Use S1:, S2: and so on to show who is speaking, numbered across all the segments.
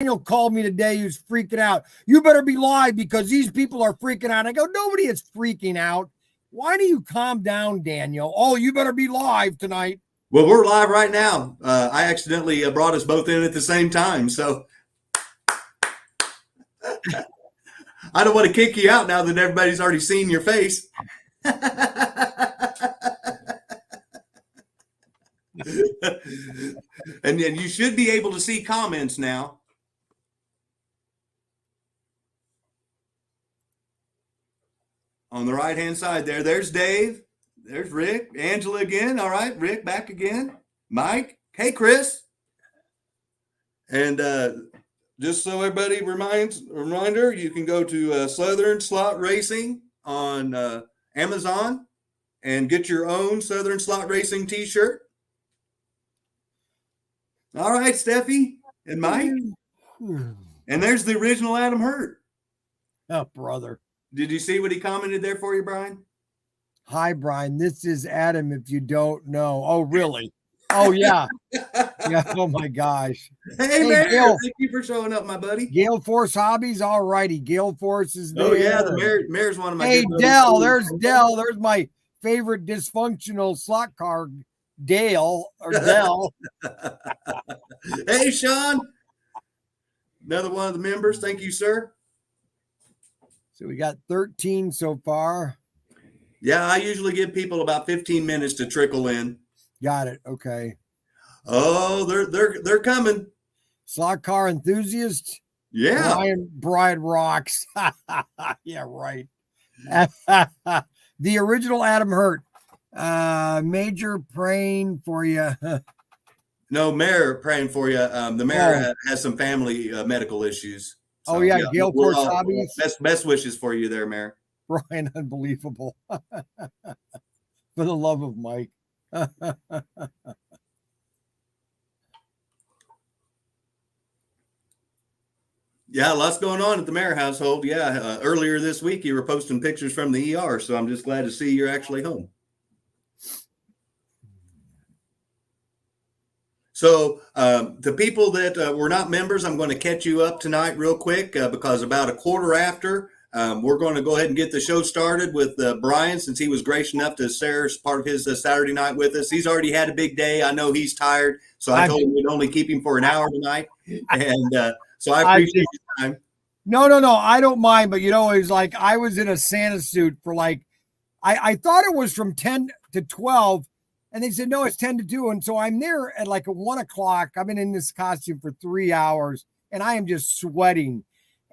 S1: Daniel called me today. He was freaking out. You better be live because these people are freaking out. I go, nobody is freaking out. Why do you calm down, Daniel? Oh, you better be live tonight.
S2: Well, we're live right now. I accidentally brought us both in at the same time. So I don't want to kick you out now that everybody's already seen your face. And then you should be able to see comments now. On the right-hand side there, there's Dave. There's Rick. Angela again. All right, Rick back again. Mike. Hey, Chris. And just so everybody reminder, you can go to Southern Slot Racing on Amazon and get your own Southern Slot Racing t-shirt. All right, Steffi and Mike. And there's the original Adam Hurt.
S1: Oh, brother.
S2: Did you see what he commented there for you, Brian?
S1: Hi, Brian. This is Adam, if you don't know. Oh, really? Oh, yeah. Yeah. Oh, my gosh.
S2: Hey, man. Thank you for showing up, my buddy.
S1: Gale Force Hobbies. All righty. Gale Force is there.
S2: Oh, yeah. The mayor's one of my
S1: Hey, Dell. There's Dell. There's my favorite dysfunctional slot car, Dale or Dell.
S2: Hey, Sean. Another one of the members. Thank you, sir.
S1: So we got 13 so far.
S2: Yeah, I usually give people about 15 minutes to trickle in.
S1: Got it. Okay.
S2: Oh, they're coming.
S1: Slot car enthusiast.
S2: Yeah.
S1: Brian rocks. Yeah, right. The original Adam Hurt. Major praying for you.
S2: No, Mayor praying for you. The mayor has some family medical issues. So,
S1: yeah, Gale Force Hobbies.
S2: Best wishes for you there, Mayor.
S1: Brian, unbelievable. For the love of Mike.
S2: Yeah, lots going on at the Mayor household. Yeah, earlier this week you were posting pictures from the ER, so I'm just glad to see you're actually home. So the people that were not members, I'm going to catch you up tonight real quick because about a quarter after, we're going to go ahead and get the show started with Bryan, since he was gracious enough to share part of his Saturday night with us. He's already had a big day. I know he's tired, so I told him we'd only keep him for an hour tonight. And so I appreciate your time.
S1: No, I don't mind. But, it's like I was in a Santa suit for I thought it was from 10 to 12. And they said, no, it's 10 to 2. And so I'm there at like 1 o'clock. I've been in this costume for 3 hours and I am just sweating.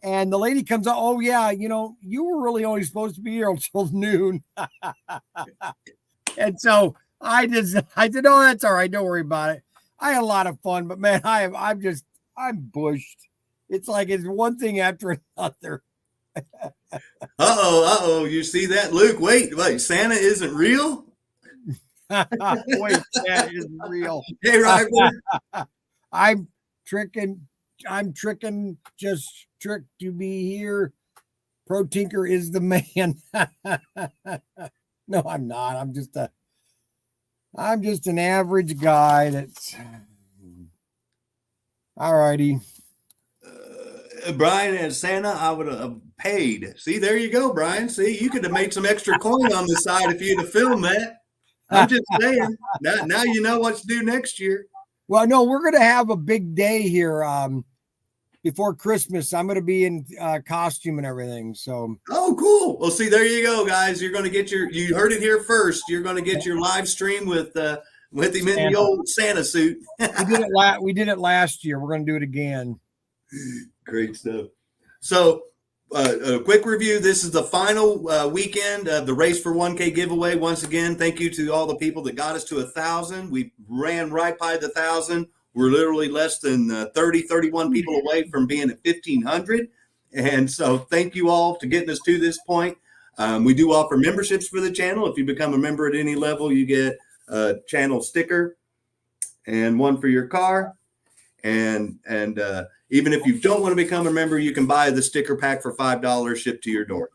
S1: And the lady comes out, oh, yeah, you were really only supposed to be here until noon. And so I said, no, that's all right. Don't worry about it. I had a lot of fun, but man, I'm bushed. It's like it's one thing after another.
S2: Uh-oh. You see that, Luke? Wait, Santa isn't real?
S1: Wait, that is real.
S2: Hey, Ryder.
S1: I'm tricking, just tricked to be here. ProTinker is the man. No, I'm not. I'm just an average guy that's all righty.
S2: Brian and Santa, I would have paid. See, there you go, Brian. See, you could have made some extra coin on the side if you'd have filmed that. I'm just saying. Now you know what to do next year.
S1: Well, no, we're going to have a big day here before Christmas. I'm going to be in costume and everything. So.
S2: Oh, cool. Well, see, there you go, guys. You're going to get you heard it here first. You're going to get your live stream with him in the old Santa suit.
S1: We did it last year. We're going to do it again.
S2: Great stuff. So, a quick review. This is the final weekend of the Race for 1K giveaway. Once again, thank you to all the people that got us to 1,000. We ran right by the 1,000. We're literally less than 31 people away from being at 1,500. And so thank you all to getting us to this point. We do offer memberships for the channel. If you become a member at any level, you get a channel sticker and one for your car. And even if you don't want to become a member, you can buy the sticker pack for $5 shipped to your door.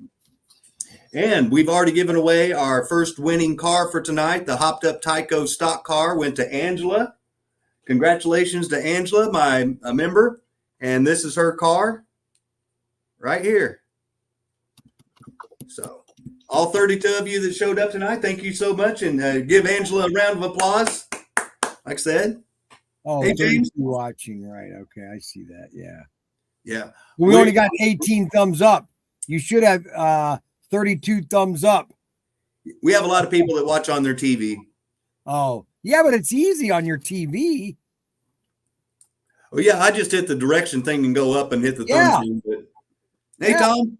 S2: And we've already given away our first winning car for tonight. The hopped up Tyco stock car went to Angela. Congratulations to Angela, my member. And this is her car right here. So all 32 of you that showed up tonight, thank you so much. And give Angela a round of applause. Like I said.
S1: Oh,
S2: Hey,
S1: 32
S2: James.
S1: watching. Right. Okay. I see that. Yeah.
S2: Yeah.
S1: We only got 18 thumbs up. You should have 32 thumbs up.
S2: We have a lot of people that watch on their TV.
S1: Oh, yeah, but it's easy on your TV.
S2: Oh, yeah. I just hit the direction thing and go up and hit the thumb thing. But hey, Tom.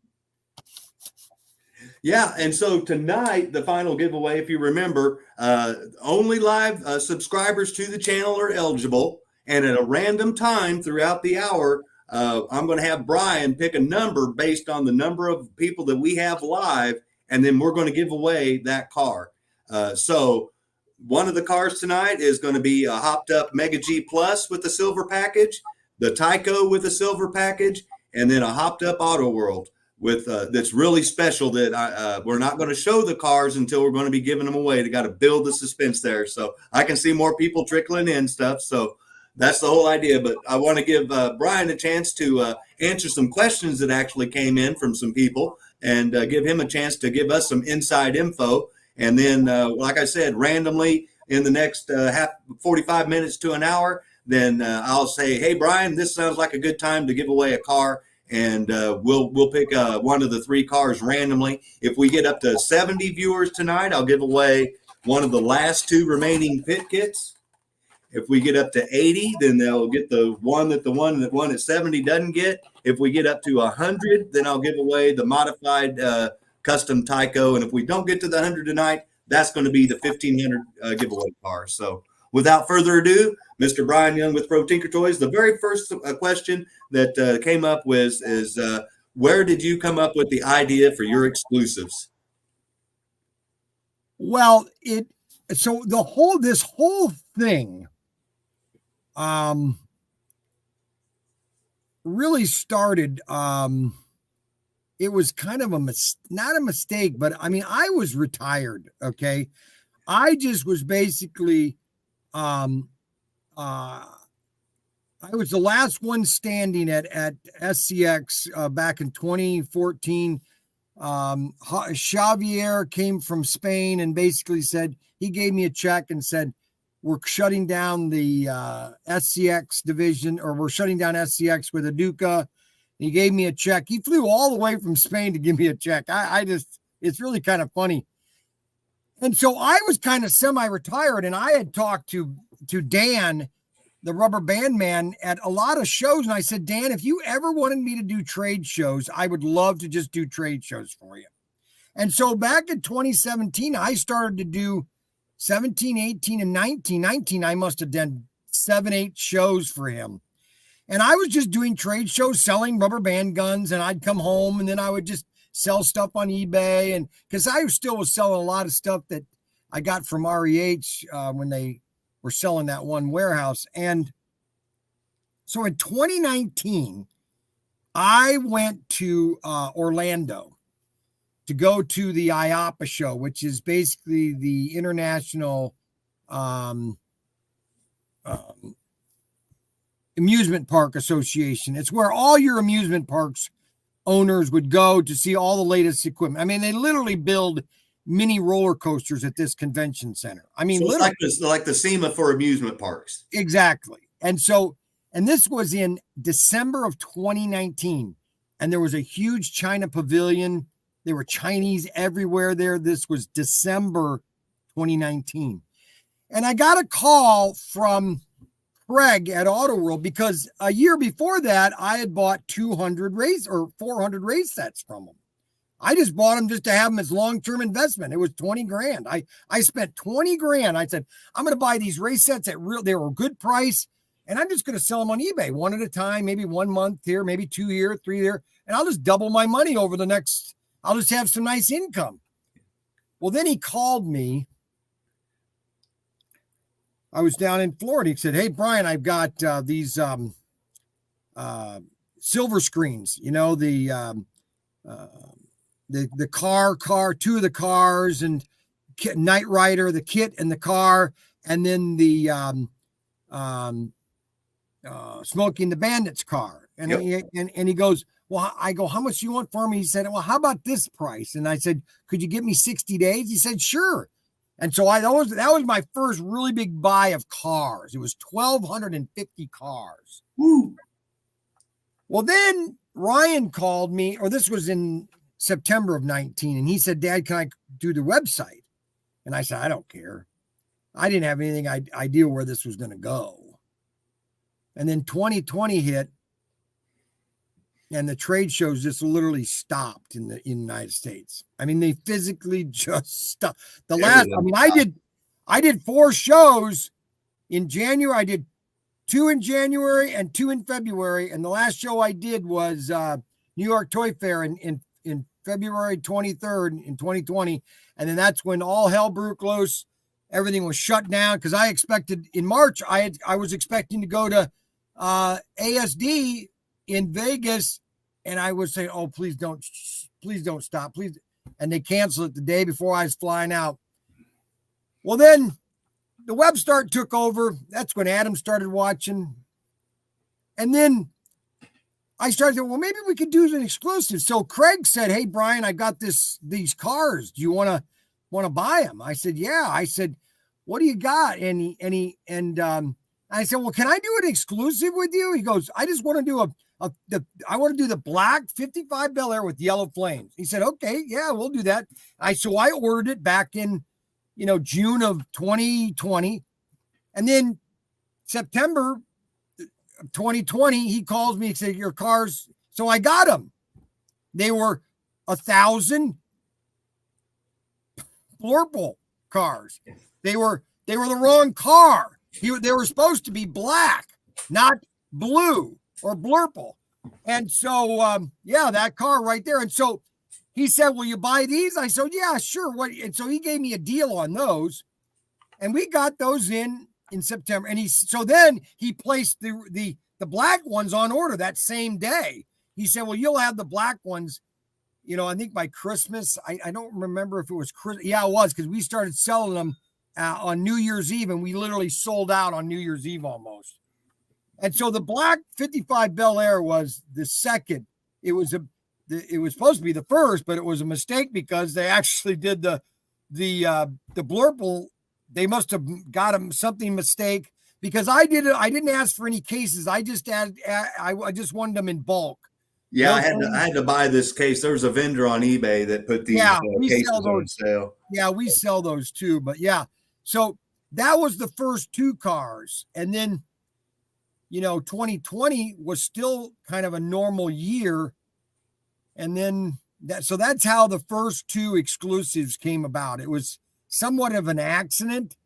S2: Yeah, and so tonight, the final giveaway, if you remember, only live subscribers to the channel are eligible. And at a random time throughout the hour, I'm going to have Brian pick a number based on the number of people that we have live, and then we're going to give away that car. So one of the cars tonight is going to be a hopped up Mega G Plus with the silver package, the Tyco with the silver package, and then a hopped up Auto World with that's really special that we're not going to show the cars until we're going to be giving them away. They got to build the suspense there. So I can see more people trickling in stuff. So that's the whole idea. But I want to give Brian a chance to answer some questions that actually came in from some people and give him a chance to give us some inside info. And then, like I said, randomly in the next 45 minutes to an hour, then I'll say, hey, Brian, this sounds like a good time to give away a car. And we'll pick one of the 3 cars randomly. If we get up to 70 viewers tonight, I'll give away one of the last 2 remaining pit kits. If we get up to 80, then they'll get the one that won at 70 doesn't get. If we get up to 100, then I'll give away the modified custom Tyco. And if we don't get to the 100 tonight, that's going to be the 1,500 giveaway car. So without further ado, Mr. Brian Young with ProTinkerToys. The very first question that came up is where did you come up with the idea for your exclusives?
S1: Well, this whole thing really started. It was kind of not a mistake, but I mean, I was retired. Okay. I just was basically, I was the last one standing at SCX back in 2014. Xavier came from Spain and basically said, he gave me a check and said, we're shutting down the SCX division, or we're shutting down SCX with a Duca. He gave me a check. He flew all the way from Spain to give me a check. It's really kind of funny. And so I was kind of semi-retired, and I had talked to Dan, the rubber band man, at a lot of shows. And I said, Dan, if you ever wanted me to do trade shows, I would love to just do trade shows for you. And so back in 2017, I started to do 17, 18, and 19. 19, I must have done 7, 8 shows for him. And I was just doing trade shows, selling rubber band guns, and I'd come home and then I would just sell stuff on eBay. And because I still was selling a lot of stuff that I got from REH when they were selling that one warehouse. And so in 2019, I went to Orlando to go to the IAAPA show, which is basically the International Amusement Park Association. It's where all your amusement parks owners would go to see all the latest equipment. I mean, they literally build mini roller coasters at this convention center. I mean,
S2: so it's like the SEMA for amusement parks.
S1: Exactly. And this was in December of 2019. And there was a huge China pavilion. There were Chinese everywhere there. This was December 2019. And I got a call from Craig at Auto World because a year before that, I had bought 400 race sets from him. I just bought them just to have them as long-term investment. It was 20 grand. I spent 20 grand. I said, I'm going to buy these race sets they were a good price. And I'm just going to sell them on eBay one at a time, maybe 1 month here, maybe 2 here, 3 here. And I'll just double my money over the next, I'll just have some nice income. Well, then he called me. I was down in Florida. He said, hey, Brian, I've got these silver screens, the car, 2 of the cars, and Knight Rider, the kit and the car, and then the Smoking the Bandit's car. And
S2: Yep.
S1: and he goes, well, I go, how much do you want for me? He said, well, how about this price? And I said, could you give me 60 days? He said, sure. And so that was my first really big buy of cars. It was 1,250 cars.
S2: Woo.
S1: Well, then Ryan called me, or this was in September of 19, and he said, Dad, can I do the website? And I said, I don't care. I didn't have anything idea where this was going to go. And then 2020 hit, and the trade shows just literally stopped in the United States. I mean, they physically just stopped. I did 4 shows in January. I did 2 in January and 2 in February. And the last show I did was New York Toy Fair in February 23rd in 2020. And then that's when all hell broke loose. Everything was shut down because I expected in March, I was expecting to go to ASD in Vegas, and I would say, oh, please don't stop, please. And they canceled it the day before I was flying out. Well, then the web start took over. That's when Adam started watching. And then I started thinking, well, maybe we could do an exclusive. So Craig said, hey, Brian, I got these cars. Do you want to buy them? I said, yeah. I said, what do you got? And I said, well, can I do an exclusive with you? He goes, I just want to do I want to do the black 55 Bel Air with yellow flames. He said, okay, yeah, we'll do that. So I ordered it back in, June of 2020. And then September 2020, he calls me and said, your cars. So I got them. They were 1,000 Blurple cars. They were the wrong car. They were supposed to be black, not blue or Blurple. And so, that car right there. And so he said, will you buy these? I said, yeah, sure. What? And so he gave me a deal on those, and we got those in September. And then he placed the black ones on order that same day. He said, well, you'll have the black ones, I think by Christmas. I don't remember if it was Christmas. Yeah, it was, because we started selling them on New Year's Eve, and we literally sold out on New Year's Eve almost. And so the black 55 Bel Air was the second. It was supposed to be the first, but it was a mistake because they actually did the Blurple. They must have got them something mistake, because I didn't ask for any cases. I just I just wanted them in bulk.
S2: Yeah, I had to buy this case. There was a vendor on eBay that put these cases on sale.
S1: Yeah, we sell those too. But yeah, so that was the first 2 cars. And then, 2020 was still kind of a normal year. And then that's how the first 2 exclusives came about. It was somewhat of an accident.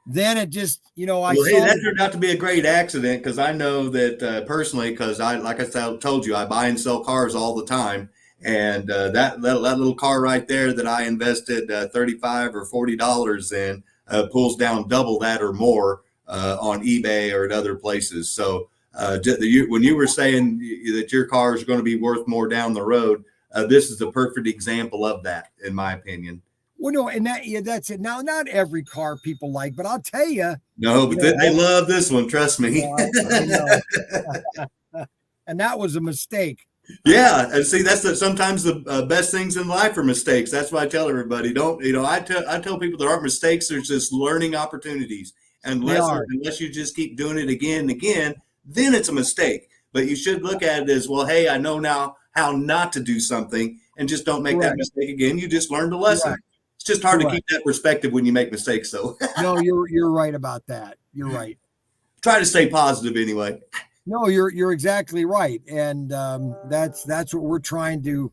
S1: Then it just,
S2: that turned out to be a great accident, because I know that personally, because like I told you, I buy and sell cars all the time. And that little car right there that I invested $35 or $40 in pulls down double that or more on eBay or at other places. So when you were saying that your cars are going to be worth more down the road, this is the perfect example of that, in my opinion.
S1: Well, no, and that's it. Now, not every car people like, but I'll tell you.
S2: No, but they love this one. Trust me.
S1: I know. And that was a mistake.
S2: Yeah, and see, sometimes the best things in life are mistakes. That's why I tell everybody, I tell people there aren't mistakes. There's just learning opportunities. Unless you just keep doing it again and again, then it's a mistake. But you should look at it as, well, hey, I know now how not to do something, and just don't make that mistake again. You just learned a lesson. Correct. It's just hard to keep that perspective when you make mistakes, though.
S1: No, you're right about that. You're right.
S2: Try to stay positive anyway.
S1: No, you're exactly right, and that's what we're trying to.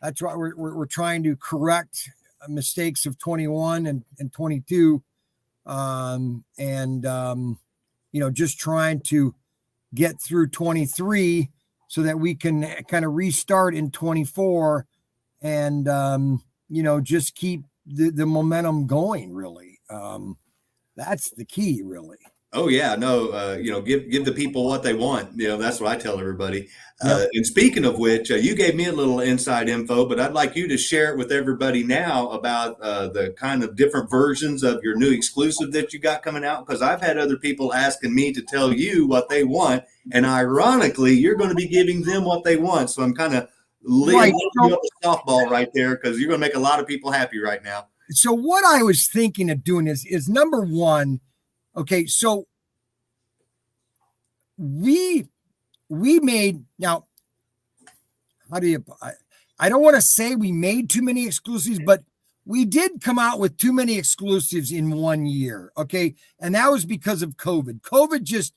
S1: That's why we're trying to correct mistakes of 21 and 22, just trying to get through 23 so that we can kind of restart in 24, and just keep the momentum going. Really, that's the key. Really.
S2: Oh yeah, no, give the people what they want. That's what I tell everybody.
S1: Yep.
S2: And speaking of which, you gave me a little inside info, but I'd like you to share it with everybody now about the kind of different versions of your new exclusive that you got coming out. Because I've had other people asking me to tell you what they want, and ironically, you're going to be giving them what they want. So I'm kind of laying you up a softball right there, because you're going to make a lot of people happy right now.
S1: So what I was thinking of doing is number one. Okay, so we made, now, how do you, I don't want to say we made too many exclusives, but we did come out with too many exclusives in 1 year. Okay, and that was because of COVID. COVID just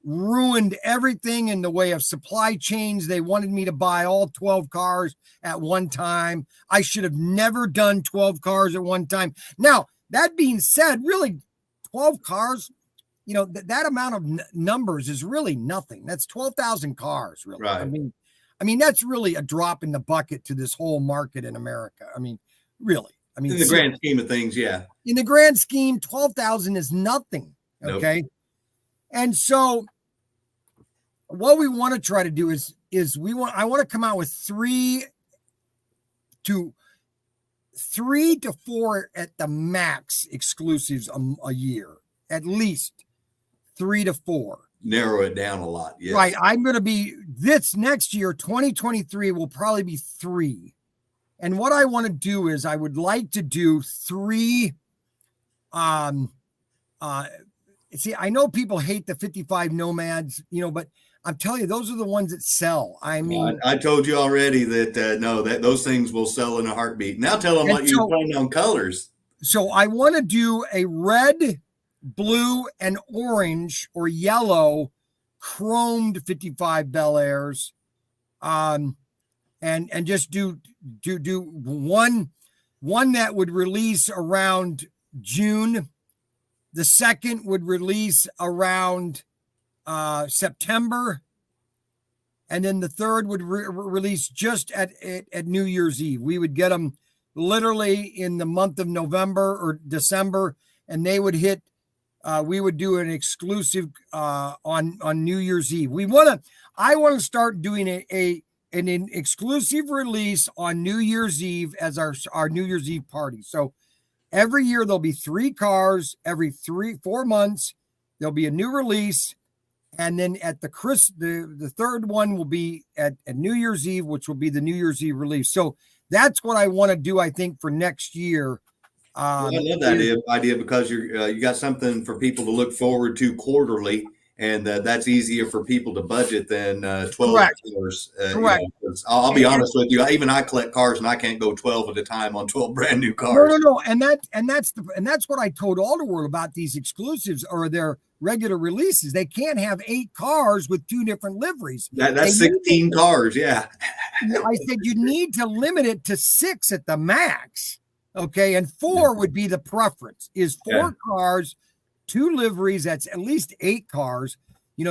S1: ruined everything in the way of supply chains. They wanted me to buy all 12 cars at one time. I should have never done 12 cars at one time. Now, that being said, really 12 cars, that amount of numbers is really nothing. That's 12,000 cars, really.
S2: Right.
S1: I mean, that's really a drop in the bucket to this whole market in America. I mean, really. I mean,
S2: in the grand scheme of things, yeah.
S1: In the grand scheme, 12,000 is nothing. Okay. Nope. And so what we want to try to do is I want to come out with 3 to 4 at the max exclusives a year, at least 3 to 4.
S2: Narrow it down a lot. Yes.
S1: Right. I'm going to be, this next year, 2023 will probably be 3. And what I want to do is I would like to do 3. See, I know people hate the 55 Nomads, but I'm telling you, those are the ones that sell. I mean,
S2: I told you already that those things will sell in a heartbeat. Now tell them what you're planning on colors. So
S1: I want to do a red, blue, and orange or yellow chromed 55 Bel Airs, and just do one that would release around June. The second would release around September, and then the third would release just at New Year's Eve. We would get them literally in the month of November or December, and they would hit. We would do an exclusive on New Year's Eve. I want to start doing an exclusive release on New Year's Eve as our New Year's Eve party. So every year there'll be 3 cars. Every 4 months there'll be a new release. And then at the third one will be at New Year's Eve, which will be the New Year's Eve release. So that's what I want to do, I think, for next year.
S2: I love that idea because you got something for people to look forward to quarterly, and that's easier for people to budget than 12 cars.
S1: Correct.
S2: I'll be honest with you. Even I collect cars, and I can't go 12 at a time on 12 brand new cars.
S1: No. And that's what I told all the world about these exclusives or their regular releases. They can't have 8 cars with 2 different liveries.
S2: That's 16 cars. Yeah.
S1: I said you need to limit it to 6 at the max. Okay. And 4 would be the preference, is 4 cars, 2 liveries. That's at least 8 cars,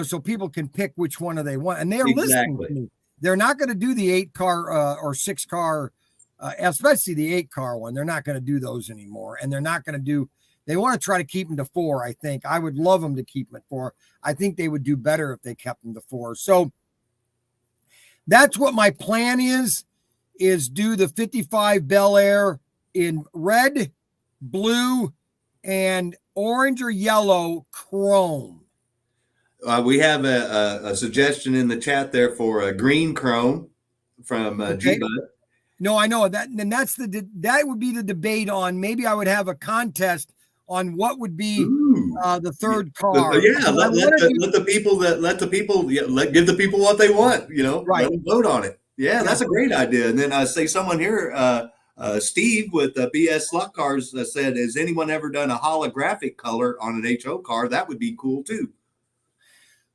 S1: so people can pick which one do they want. And they're listening to me. They're not going to do the 8 car or 6 car, especially the 8 car one. They're not going to do those anymore. And they're not going to do, they want to try to keep them to 4. I think I would love them to keep them at 4. I think they would do better if they kept them to 4. So that's what my plan is do the 55 Bel Air in red, blue, and orange or yellow chrome.
S2: We have a suggestion in the chat there for a green chrome from G-Bud.
S1: No, I know that, and that would be the debate on. Maybe I would have a contest on what would be the third car.
S2: Yeah, let the people give the people what they want. Let them vote on it. Yeah, that's a great idea. And then I say someone here. Steve with BS Slot Cars said, has anyone ever done a holographic color on an HO car? That would be cool too.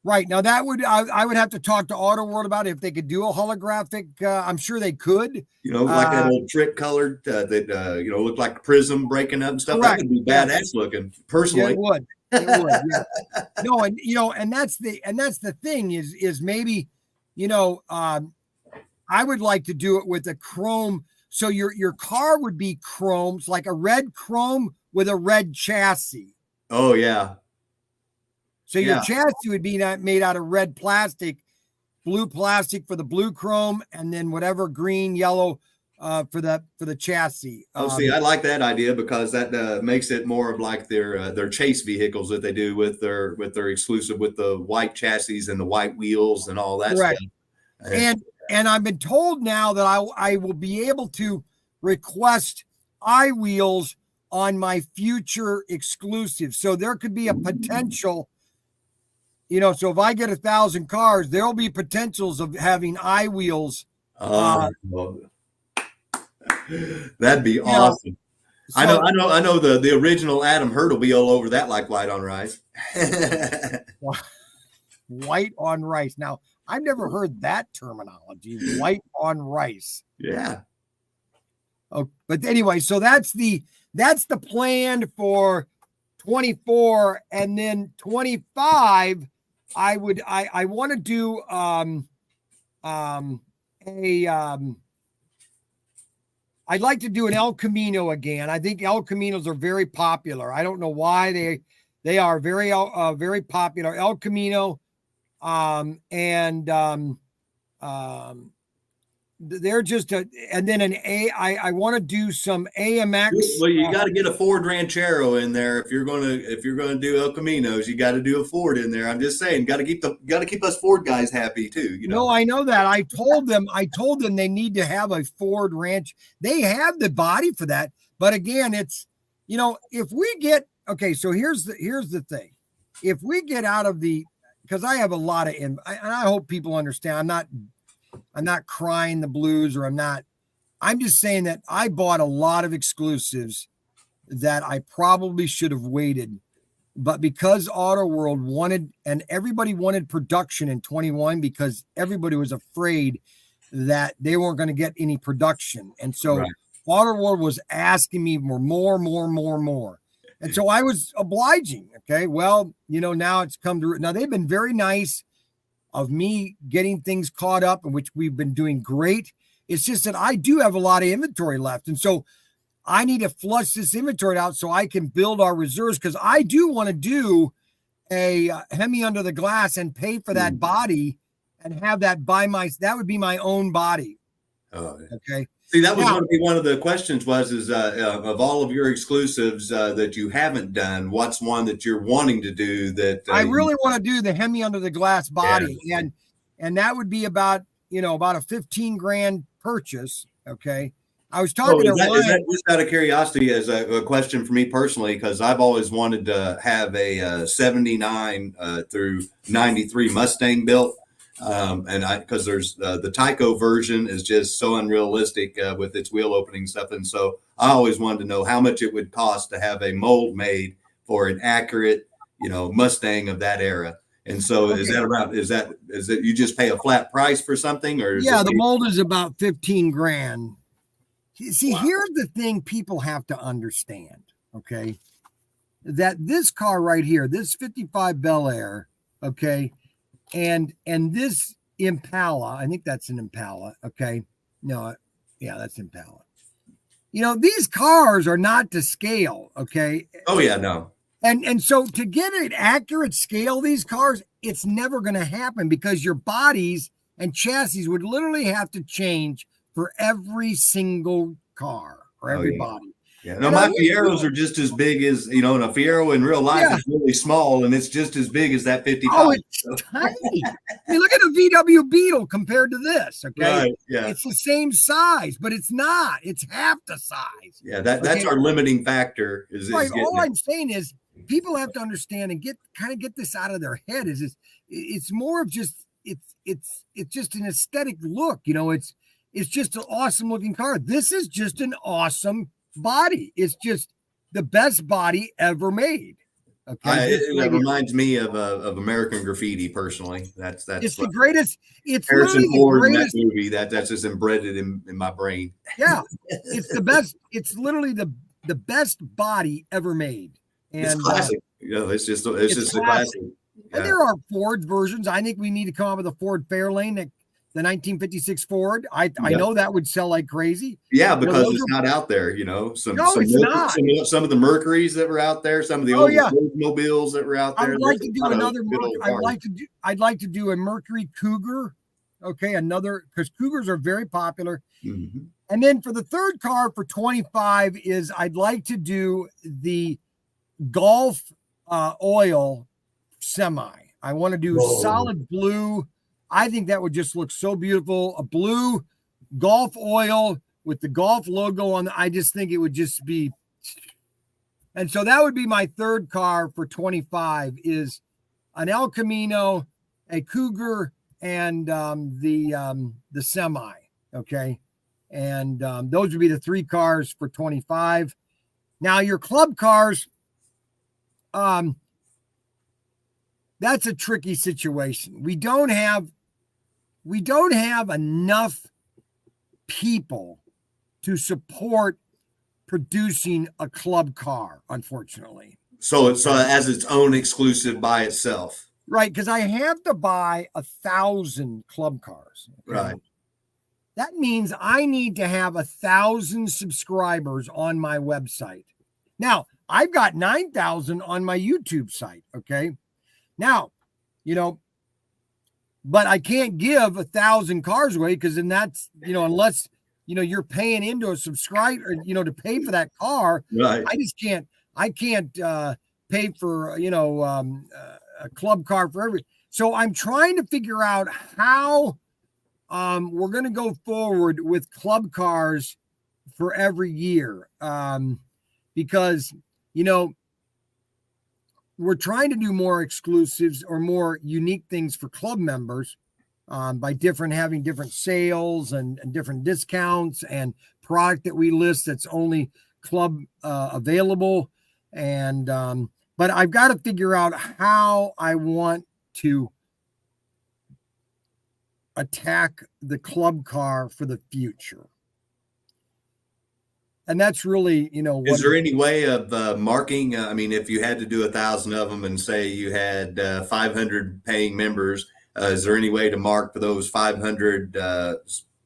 S1: Right. Now that would, I would have to talk to Auto World about it if they could do a holographic. I'm sure they could.
S2: Like that old trick colored that, looked like prism breaking up and stuff. Correct. That would be badass looking personally.
S1: Yeah, it would. Yeah. No, and that's the thing is maybe, I would like to do it with a chrome. So your car would be chromes, like a red chrome with a red chassis.
S2: Oh yeah.
S1: So your chassis would be made out of red plastic, blue plastic for the blue chrome, and then whatever green, yellow for the chassis.
S2: See, I like that idea because that makes it more of like their chase vehicles that they do with their exclusive, with the white chassis and the white wheels and all that
S1: correct.
S2: stuff.
S1: And I've been told now that I will be able to request wheels on my future exclusives. So there could be a potential, so if I get 1,000 cars, there'll be potentials of having wheels.
S2: That'd be awesome. So, I know the original Adam Hurt will be all over that like white on rice.
S1: White on rice. Now, I've never heard that terminology, white on rice.
S2: Yeah.
S1: Oh, but anyway, so that's the plan for 24, and then 25. I want to do I'd like to do an El Camino again. I think El Caminos are very popular. I don't know why they are very popular. El Camino, they're just and then I want to do some AMX.
S2: Well, you got to get a Ford Ranchero in there if you're gonna do El Caminos. You got to do a Ford in there. I'm just saying, got to keep us Ford guys happy too.
S1: No, I know that. I told them they need to have a Ford Ranch. They have the body for that, but again, it's if we get so here's the thing. If we get out of because I have a lot of and I hope people understand. I'm not crying the blues, or I'm just saying that I bought a lot of exclusives that I probably should have waited. But because Auto World wanted, and everybody wanted production in 21, because everybody was afraid that they weren't going to get any production. And so Auto World was asking me for more. And so I was obliging. Okay. Well, now it's come to, now they've been very nice of me getting things caught up, in which we've been doing great. It's just that I do have a lot of inventory left. And so I need to flush this inventory out so I can build our reserves, because I do want to do a Hemi under the glass and pay for that body and have that that would be my own body.
S2: Oh,
S1: okay.
S2: See, that was going to be one of the questions is of all of your exclusives that you haven't done, what's one that you're wanting to do that
S1: I really want to do the Hemi under the glass body.
S2: Yeah.
S1: And that would be about a $15,000 purchase. Okay. I was talking to Ryan.
S2: Is that just out of curiosity, as a question for me personally, because I've always wanted to have a 79 through 93 Mustang built. Because there's the Tyco version is just so unrealistic with its wheel opening stuff. And so I always wanted to know how much it would cost to have a mold made for an accurate, Mustang of that era. And so is it you just pay a flat price for something, or?
S1: The mold is about $15,000. See, here's the thing people have to understand. Okay. That this car right here, this 55 Bel Air, okay, and this Impala, I think that's an Impala. Okay. No, that's Impala. These cars are not to scale. Okay.
S2: Oh yeah, no.
S1: And so to get an accurate scale, these cars, it's never going to happen, because your bodies and chassis would literally have to change for every single car or every body.
S2: Yeah, no, my Fieros are just as big as, and a Fiero in real life is really small, and it's just as big as that 55.
S1: Oh, it's tiny. I mean, look at the VW Beetle compared to this, okay?
S2: Right, yeah.
S1: It's the same size, but it's not. It's half the size.
S2: Yeah, that's our limiting factor.
S1: All I'm saying is people have to understand and get this out of their head is it's more of just, it's just an aesthetic look. It's just an awesome looking car. This is just an awesome body. It's just the best body ever made. Okay,
S2: it reminds me of American Graffiti. Personally, that's
S1: it's the greatest. It's
S2: Harrison Ford in that movie. That's just embedded in my brain.
S1: Yeah, it's the best. It's literally the best body ever made. And
S2: it's classic. It's just a classic.
S1: And there are Ford versions. I think we need to come up with a Ford Fairlane the 1956 Ford. I know that would sell like crazy.
S2: Yeah, because it's not out there, you know.
S1: It's not.
S2: Some of the Mercuries that were out there, some of the old Oldsmobiles that were out there.
S1: I'd like to do another. I'd like to do a Mercury Cougar. Okay, another, because Cougars are very popular.
S2: Mm-hmm.
S1: And then for the third car for 25 is I'd like to do the Golf oil semi. I want to do solid blue. I think that would just look so beautiful. A blue Golf oil with the Golf logo on. I just think it would just be. And so that would be my third car for 25 is an El Camino, a Cougar, and the semi. Okay. And those would be the three cars for 25. Now your club cars, that's a tricky situation. We don't have enough people to support producing a club car, unfortunately.
S2: So it's as its own exclusive by itself.
S1: Right, because I have to buy 1,000 club cars. Okay?
S2: Right.
S1: That means I need to have 1,000 subscribers on my website. Now, I've got 9,000 on my YouTube site, okay? Now, but I can't give 1,000 cars away because then that's, unless, you're paying into a subscriber, to pay for that car.
S2: Right.
S1: I can't pay for, a club car for every. So I'm trying to figure out how we're going to go forward with club cars for every year because, we're trying to do more exclusives or more unique things for club members by having different sales and different discounts and product that we list that's only club available. And but I've got to figure out how I want to attack the club car for the future. And that's really,
S2: is there any way of marking? I mean, if you had to do 1,000 of them and say you had 500 paying members, is there any way to mark for those 500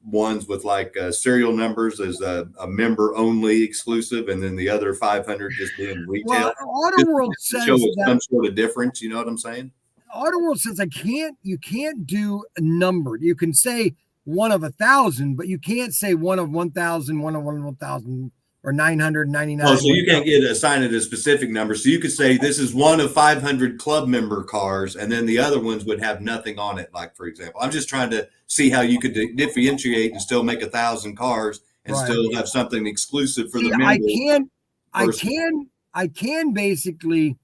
S2: ones with like serial numbers as a member only exclusive, and then the other 500 just being retail?
S1: Well, AutoWorld says
S2: show some sort of difference. You know what I'm saying?
S1: AutoWorld says you can't do a number. You can say one of 1,000, but you can't say one of 1,000, one of 1,000, or 999.
S2: Oh, so you can't assign it a specific number. So you could say this is one of 500 club member cars, and then the other ones would have nothing on it. Like, for example, I'm just trying to see how you could differentiate and still make 1,000 cars and still have something exclusive for the member. I can basically.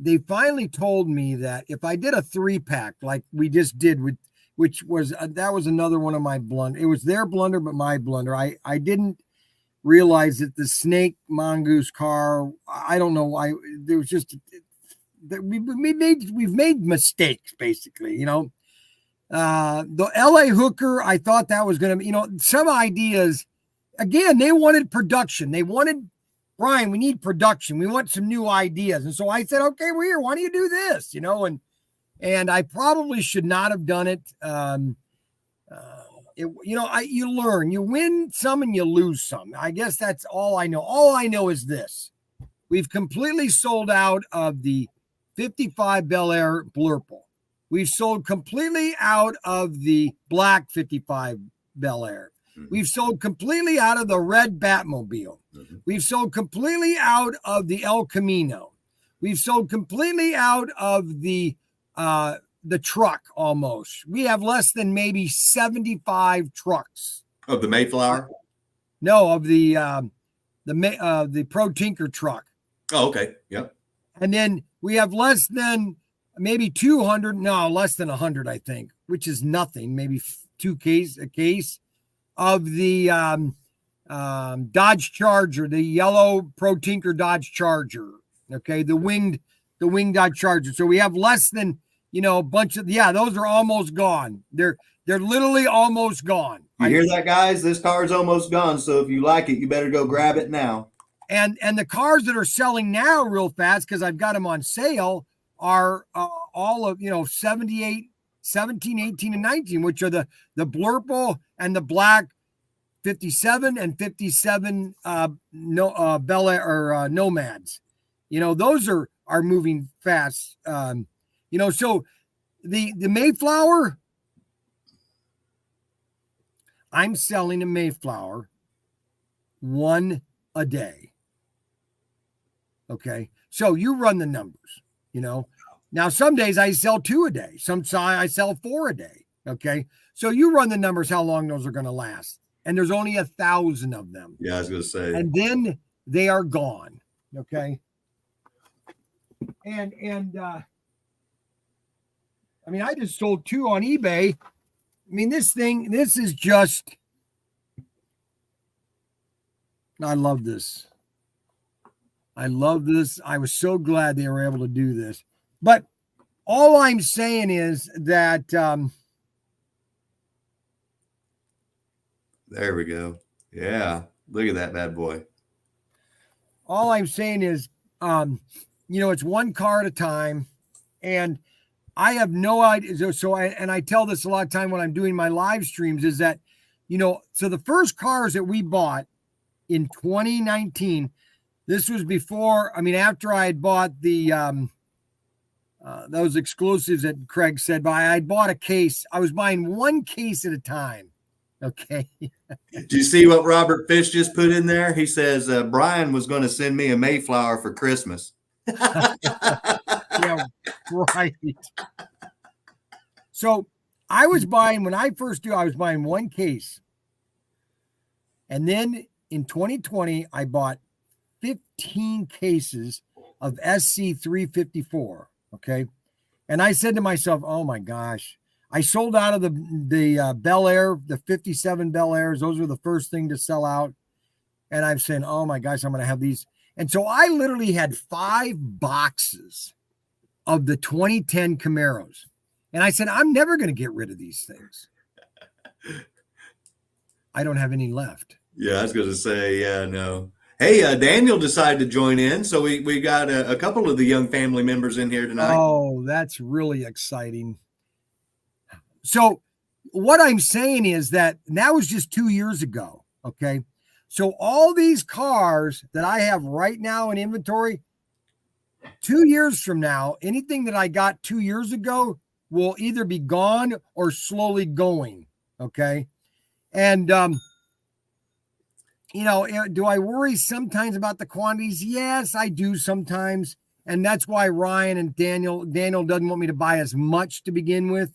S2: They finally told me that if I did a 3-pack like we just did which was that was another one of my blunders. It was their blunder, but my blunder. I didn't realize that the Snake Mongoose car. I don't know why there was just that we've made mistakes basically. The LA Hooker. I thought that was going to some ideas. Again, they wanted production. They wanted. Brian, we need production. We want some new ideas. And so I said, okay, we're here. Why don't you do this? And I probably should not have done it. You learn, you win some and you lose some. I guess that's all I know. All I know is this. We've completely sold out of the 55 Bel Air Blurple. We've sold completely out of the black 55 Bel Air. We've sold completely out of the red Batmobile. Mm-hmm. We've sold completely out of the El Camino. We've sold completely out of the truck almost. We have less than maybe 75 trucks. Of the Mayflower?
S1: No, of the Pro Tinker truck.
S2: Oh, okay. Yep.
S1: And then we have less than maybe 200. No, less than 100, I think, which is nothing. Maybe a case. Of the Dodge Charger, the yellow Pro Tinker Dodge Charger. Okay, the winged Dodge Charger. So we have less than a bunch of those are almost gone. They're literally almost gone.
S2: You hear that, guys? This car is almost gone. So if you like it, you better go grab it now.
S1: And the cars that are selling now real fast because I've got them on sale are all of 78 17, 18, and 19, which are the Blurple and the black 57 and 57 Bel Air or Nomads. Those are moving fast. So the Mayflower, I'm selling a Mayflower one a day. Okay. So you run the numbers, Now some days I sell 2 a day. Some I sell 4 a day. Okay. So you run the numbers how long those are going to last. And there's only 1,000 of them.
S2: Yeah, I was going to say.
S1: And then they are gone. Okay. And I just sold 2 on eBay. This is just, I love this. I love this. I was so glad they were able to do this. But all I'm saying is that
S2: there we go. Yeah. Look at that bad boy.
S1: All I'm saying is, it's one car at a time. And I have no idea. So I tell this a lot of time when I'm doing my live streams is that, so the first cars that we bought in 2019, this was before, after I had bought the, those exclusives that Craig said, but I bought a case. I was buying one case at a time. Okay.
S2: Do you see what Robert Fish just put in there? He says, Brian was going to send me a Mayflower for Christmas.
S1: Yeah, right. So I was buying, when I first I was buying one case. And then in 2020, I bought 15 cases of SC354. Okay. And I said to myself, oh my gosh, I sold out of the Bel Air, the 57 Bel Airs. Those were the first thing to sell out. And I'm saying, oh my gosh, I'm going to have these. And so I literally had 5 boxes of the 2010 Camaros. And I said, I'm never going to get rid of these things. I don't have any left.
S2: Yeah, I was going to say, yeah, no. Hey, Daniel decided to join in. So we got a couple of the young family members in here tonight.
S1: Oh, that's really exciting. So what I'm saying is that was just 2 years ago. Okay. So all these cars that I have right now in inventory, 2 years from now, anything that I got 2 years ago will either be gone or slowly going. Okay. And, do I worry sometimes about the quantities? Yes, I do sometimes. And that's why Ryan and Daniel doesn't want me to buy as much to begin with.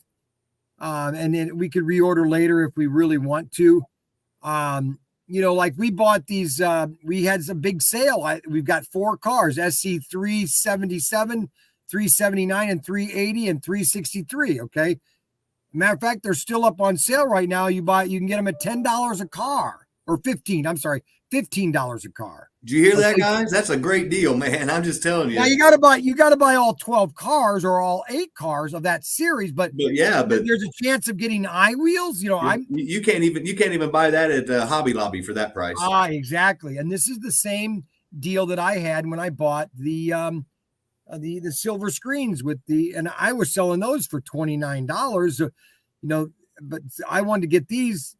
S1: And then we could reorder later if we really want to. Like we bought these, we had a big sale. We've got 4 cars, SC 377, 379, and 380, and 363. Okay. Matter of fact, they're still up on sale right now. You can get them at $10 a car. Or $15 a car.
S2: Did you hear that, guys? That's a great deal, man. I'm just telling you.
S1: Now you gotta buy all 12 cars or all 8 cars of that series, but there's a chance of getting iWheels.
S2: You can't even buy that at Hobby Lobby for that price.
S1: Exactly. And this is the same deal that I had when I bought the silver screens and I was selling those for $29. But I wanted to get these,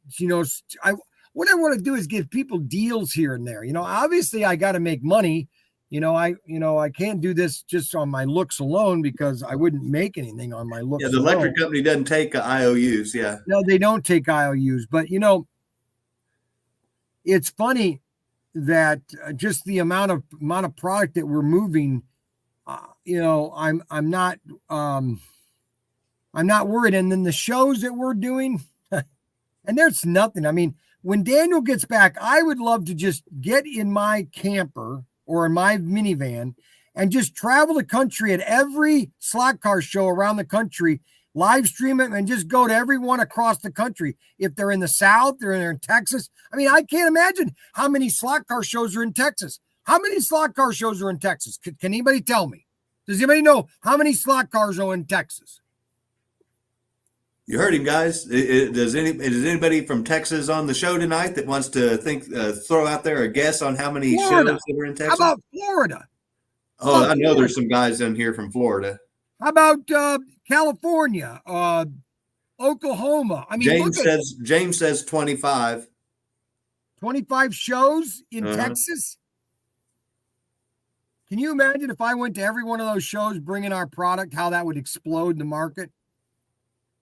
S1: what I want to do is give people deals here and there. Obviously I got to make money. I can't do this just on my looks alone because I wouldn't make anything on my looks.
S2: Yeah, the electric company doesn't take IOUs. Yeah.
S1: No, they don't take IOUs. But it's funny that just the amount of product that we're moving. I'm not worried. And then the shows that we're doing, and there's nothing. When Daniel gets back, I would love to just get in my camper or in my minivan and just travel the country at every SLOTCAR show around the country, live stream it, and just go to everyone across the country. If they're in the South, they're in Texas. I can't imagine how many SLOTCAR shows are in Texas. How many SLOTCAR shows are in Texas? Can anybody tell me? Does anybody know how many SLOTCARs are in Texas?
S2: You heard him, guys. Is anybody from Texas on the show tonight that wants to throw out there a guess on how many shows that are in Texas?
S1: How about Florida?
S2: I know there's some guys in here from Florida.
S1: How about California, Oklahoma? I mean,
S2: James says 25.
S1: 25 shows in Texas. Can you imagine if I went to every one of those shows bringing our product, how that would explode the market?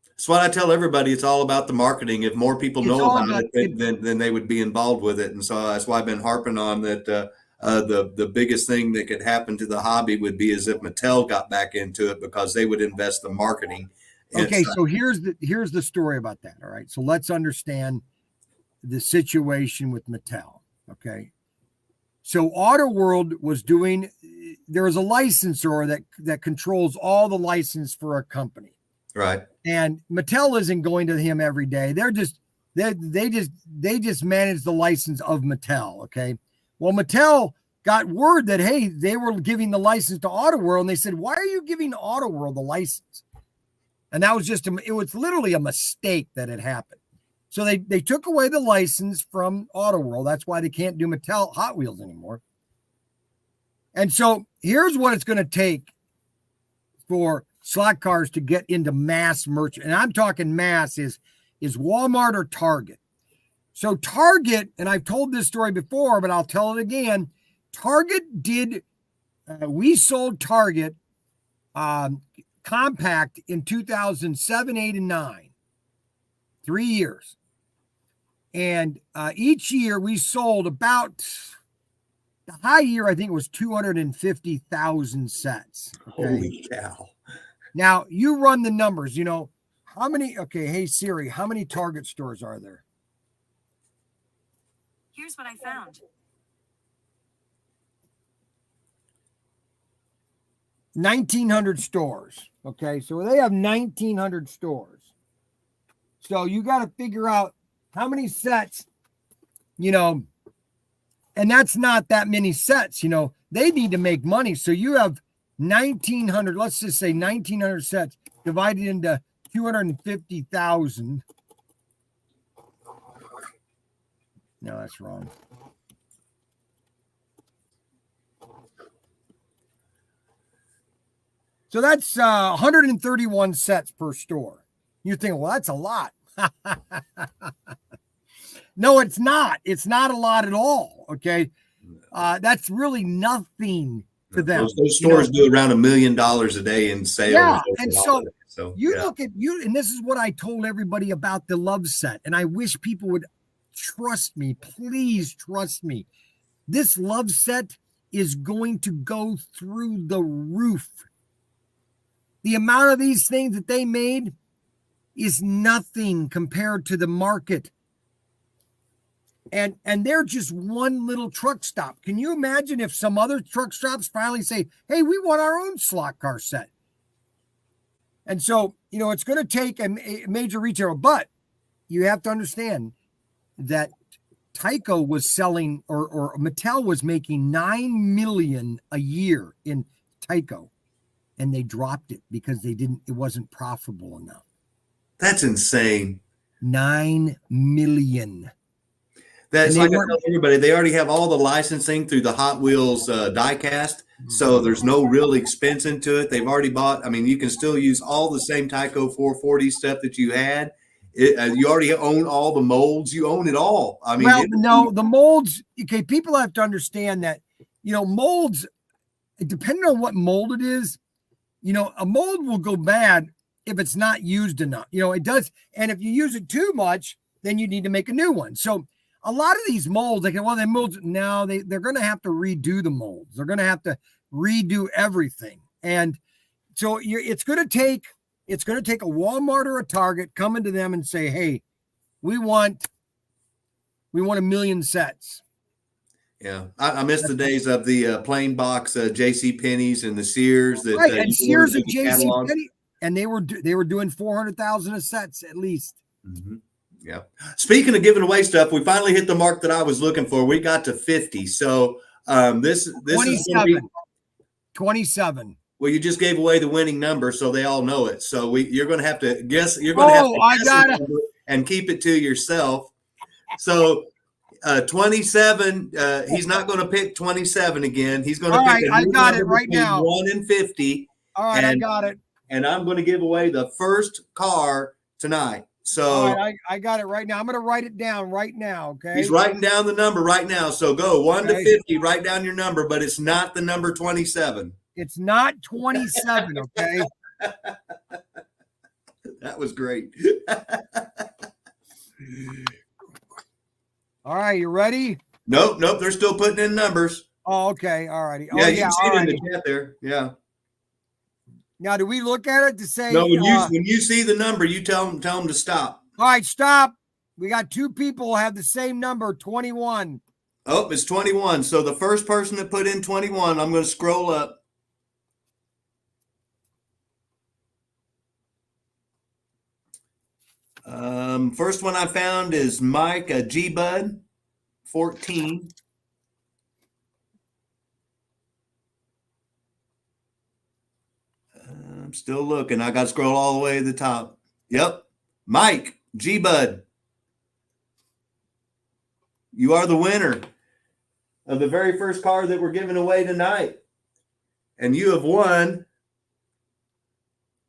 S2: That's what I tell everybody. It's all about the marketing. If more people know about it, then they would be involved with it. And so that's why I've been harping on that. The biggest thing that could happen to the hobby would be as if Mattel got back into it, because they would invest the marketing.
S1: Okay, so here's the story about that. All right, so let's understand the situation with Mattel. Okay, so Auto World was doing. There is a licensor that controls all the license for a company.
S2: Right.
S1: And Mattel isn't going to him every day. They just manage the license of Mattel. Okay. Well, Mattel got word that, hey, they were giving the license to Auto World, and they said, why are you giving Auto World the license? And that was it was literally a mistake that had happened. So they took away the license from Auto World. That's why they can't do Mattel Hot Wheels anymore. And so here's what it's going to take for slot cars to get into mass merchant. And I'm talking mass is Walmart or Target. So Target, and I've told this story before, but I'll tell it again. Target we sold Target Compact in 2007, 8, and 9. 3 years. And each year we sold about, the high year, I think it was 250,000 sets. Okay?
S2: Holy cow.
S1: Now, you run the numbers, how many, hey, Siri, how many Target stores are there?
S3: Here's what I found.
S1: 1,900 stores, okay? So they have 1,900 stores. So you got to figure out how many sets, and that's not that many sets, they need to make money. So you have 1,900, let's just say 1,900 sets divided into 250,000. No, that's wrong. So that's 131 sets per store. You think, well, that's a lot. No, it's not. It's not a lot at all. Okay. That's really nothing to them.
S2: Those stores do around $1 million a day in sales.
S1: Yeah. And so you look at you, and this is what I told everybody about the Love Set. And I wish people would trust me. Please trust me. This Love Set is going to go through the roof. The amount of these things that they made is nothing compared to the market. And they're just one little truck stop. Can you imagine if some other truck stops finally say, hey, we want our own slot car set? And so, it's going to take a major retailer, but you have to understand that Tyco was selling, or Mattel was making $9 million a year in Tyco, and they dropped it because it wasn't profitable enough.
S2: That's insane.
S1: $9 million.
S2: That's like I tell everybody, they already have all the licensing through the Hot Wheels diecast, so there's no real expense into it. They've already bought. I mean, you can still use all the same Tyco 440 stuff that you had. You already own all the molds. You own it all. I mean,
S1: the molds. Okay, people have to understand that molds, depending on what mold it is, a mold will go bad if it's not used enough. It does, and if you use it too much, then you need to make a new one. So a lot of these molds, they're going to have to redo the molds. They're going to have to redo everything. And so it's going to take a Walmart or a Target coming to them and say, hey, we want 1 million sets.
S2: Yeah. I miss the days of the plain box JCPenney's and the Sears.
S1: Right, and Sears and JCPenney, and they were doing 400,000 of sets at least.
S2: Mm-hmm. Yeah. Speaking of giving away stuff, we finally hit the mark that I was looking for. We got to 50. So this 27.
S1: Is going to be 27.
S2: Well, you just gave away the winning number, so they all know it. So you're going to have to guess. You're going to have to guess it and keep it to yourself. So 27. He's not going to pick 27 again. He's going to pick.
S1: All right, I got it right now.
S2: 1 and 50.
S1: All right, I got it.
S2: and I'm going to give away the first car tonight. So
S1: all right, I got it right now. I'm going to write it down right now. Okay.
S2: he's writing down the number right now. So go 1 to
S1: Okay.
S2: 50, write down your number, but it's not the number 27.
S1: It's not 27. Okay.
S2: That was great.
S1: All right, you ready?
S2: Nope. They're still putting in numbers.
S1: Oh, okay. All righty.
S2: Yeah,
S1: Oh,
S2: you
S1: yeah.
S2: can see
S1: All
S2: it in
S1: righty.
S2: the chat there. Yeah.
S1: Now, do we look at it to say?
S2: No, when you see the number, you tell them to stop.
S1: All right, stop. We got two people have the same number, 21.
S2: Oh, it's 21. So the first person that put in 21, I'm going to scroll up. First one I found is Mike G Bud 14. I'm still looking. I got to scroll all the way to the top. Yep. Mike G Bud. You are the winner of the very first car that we're giving away tonight. And you have won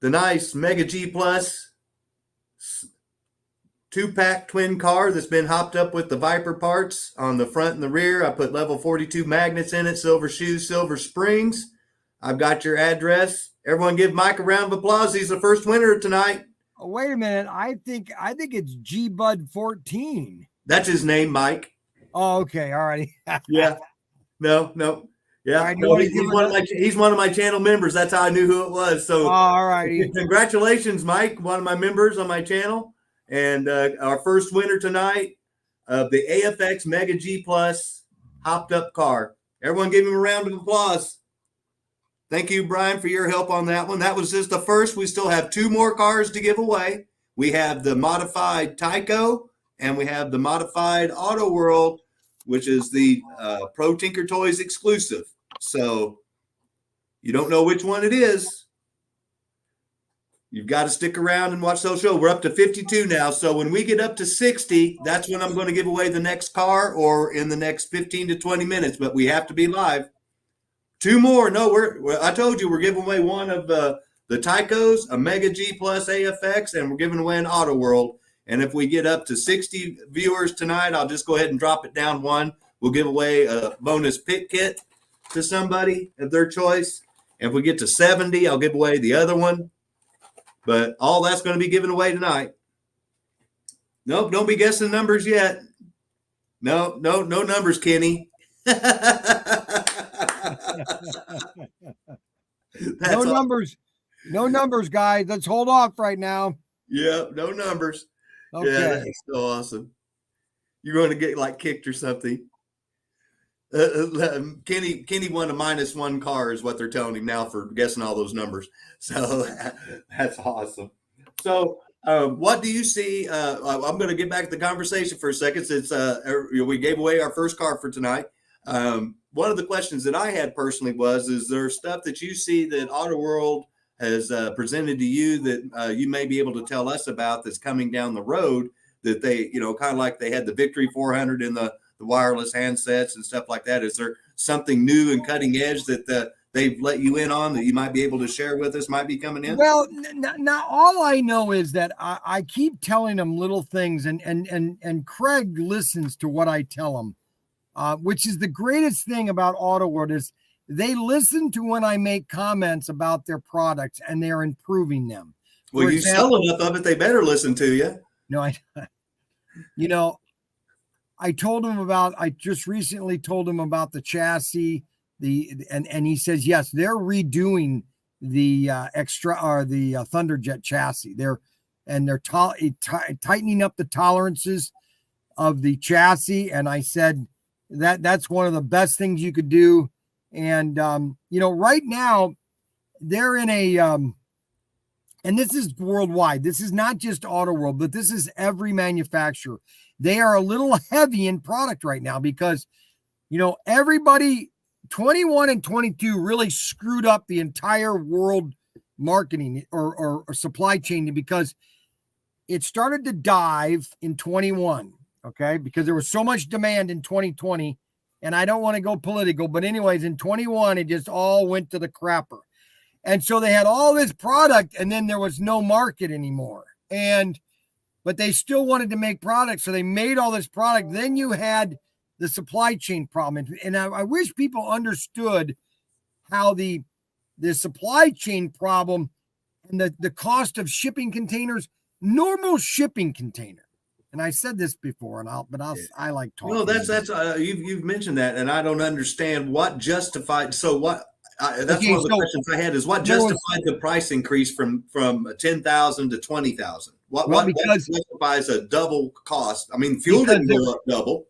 S2: the nice Mega G Plus 2-pack twin car that's been hopped up with the Viper parts on the front and the rear. I put level 42 magnets in it, silver shoes, silver springs. I've got your address. Everyone give Mike a round of applause. He's the first winner tonight.
S1: Oh, wait a minute. I think it's G Bud 14.
S2: That's his name, Mike.
S1: Oh, okay. All righty.
S2: Yeah. No. Yeah.
S1: Right,
S2: No, he's one of my channel members. That's how I knew who it was. So
S1: all righty.
S2: Congratulations, Mike, one of my members on my channel. And our first winner tonight of the AFX Mega G Plus hopped up car. Everyone give him a round of applause. Thank you, Brian, for your help on that one. That was just the first. We still have 2 more cars to give away. We have the modified Tyco and we have the modified Auto World, which is the ProTinkerToys exclusive. So you don't know which one it is. You've got to stick around and watch those shows. We're up to 52 now. So when we get up to 60, that's when I'm going to give away the next car or in the next 15 to 20 minutes. But we have to be live. 2 more. No, I told you we're giving away one of the Tycos, a Mega G Plus AFX, and we're giving away an Auto World. And if we get up to 60 viewers tonight, I'll just go ahead and drop it down 1. We'll give away a bonus pit kit to somebody of their choice. And if we get to 70, I'll give away the other one. But all that's going to be given away tonight. Nope, don't be guessing numbers yet. No numbers, Kenny.
S1: No numbers. No numbers, guys. Let's hold off right now.
S2: Yeah, no numbers.
S1: Okay.
S2: Yeah, that's so awesome. You're going to get like kicked or something. Kenny won a -1 car is what they're telling him now for guessing all those numbers. So that's awesome. So what do you see? I'm going to get back to the conversation for a second since we gave away our first car for tonight. One of the questions that I had personally was, is there stuff that you see that Auto World has presented to you that you may be able to tell us about that's coming down the road that they, kind of like they had the Victory 400 in the wireless handsets and stuff like that? Is there something new and cutting edge that they've let you in on that you might be able to share with us might be coming in?
S1: Well, now all I know is that I keep telling them little things and Craig listens to what I tell him, which is the greatest thing about Auto World is they listen to when I make comments about their products and they're improving them.
S2: Well, you sell enough of it, they better listen to you.
S1: No, I just recently told him about the chassis, and he says, yes, they're redoing the Thunderjet chassis. They're tightening up the tolerances of the chassis. And I said that's one of the best things you could do. And, right now they're in a, and this is worldwide. This is not just Auto World, but this is every manufacturer. They are a little heavy in product right now because, everybody 21 and 22 really screwed up the entire world marketing or supply chain because it started to dive in 21. Okay. Because there was so much demand in 2020 and I don't want to go political, but anyways, in 21, it just all went to the crapper. And so they had all this product, and then there was no market anymore. But they still wanted to make products, so they made all this product. Then you had the supply chain problem. And I wish people understood how the supply chain problem and the cost of shipping containers, normal shipping container. And I said this before, I like talking.
S2: No, that's you've mentioned that, and I don't understand what justified. So what? That's one of the questions I had: is what justified the price increase from 10,000 to 20,000? What justifies a double cost? I mean, fuel didn't go up double.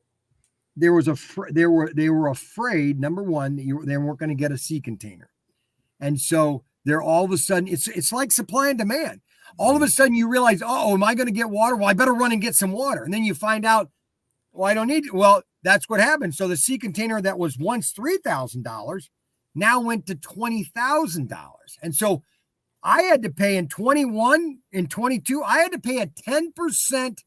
S1: They were afraid. Number one, they weren't going to get a sea container, and so they're all of a sudden it's like supply and demand. All of a sudden you realize, oh, am I going to get water? Well, I better run and get some water. And then you find out, well, I don't need it. Well, that's what happened. So the sea container that was once $3,000 now went to $20,000. And so I had to pay in 21, in 22, I had to pay a 10%.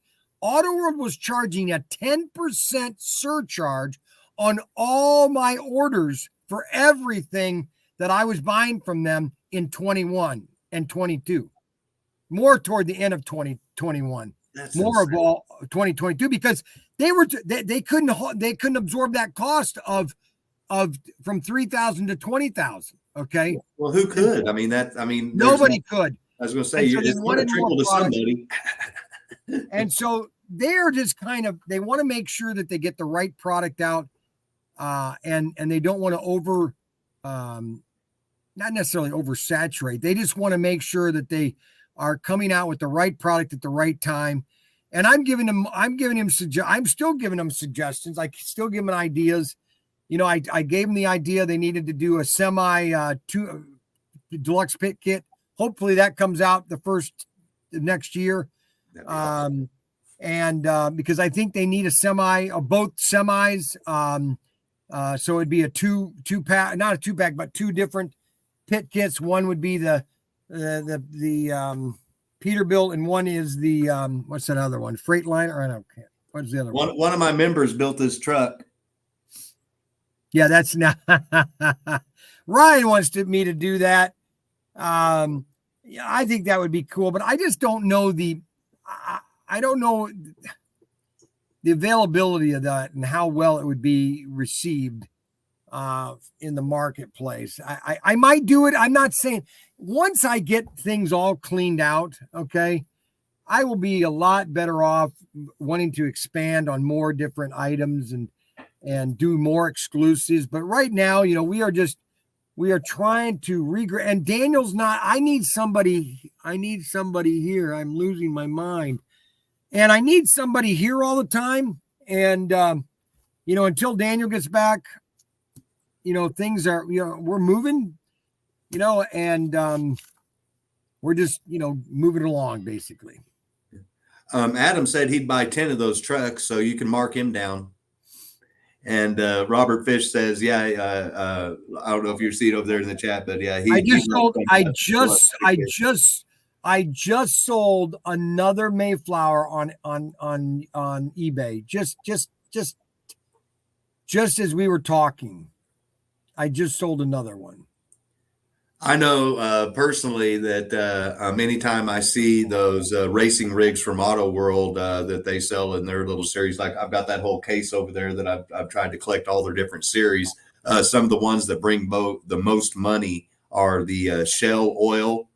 S1: AutoWorld was charging a 10% surcharge on all my orders for everything that I was buying from them in 21 and 22. More toward the end of 2021, more of all 2022, because they couldn't absorb that cost of from 3,000 to 20,000. Okay.
S2: Well, who could?
S1: Nobody could.
S2: I was going to say, you just want to trickle to somebody.
S1: And so they're just they want to make sure that they get the right product out, and they don't want to not necessarily oversaturate. They just want to make sure that they are coming out with the right product at the right time. And I'm still giving them suggestions. I still give them ideas. I gave them the idea they needed to do a semi deluxe pit kit. Hopefully that comes out the next year. Because I think they need both semis. So it'd be a two pack, not a 2-pack, but 2 different pit kits. One would be the Peterbilt, and one is the what's that other one? Freightliner. I don't care. What's the other one?
S2: One of my members built this truck.
S1: Yeah, that's not. Ryan wants me to do that. Yeah, I think that would be cool, but I just don't know I don't know the availability of that and how well it would be received in the marketplace. I might do it. I'm not saying once I get things all cleaned out, okay, I will be a lot better off wanting to expand on more different items and do more exclusives. But right now, we are trying to and Daniel's not. I need somebody here. I'm losing my mind. And I need somebody here all the time. And, until Daniel gets back, things are, we're moving, and we're just, moving along basically.
S2: Adam said he'd buy 10 of those trucks, so you can mark him down. And Robert Fish says, I don't know if you see it over there in the chat, but yeah, I just sold another Mayflower on eBay. Just as we were talking, I just sold another one. I know personally that anytime I see those racing rigs from Auto World that they sell in their little series, like I've got that whole case over there that I've tried to collect all their different series. Some of the ones that bring the most money are the Shell oil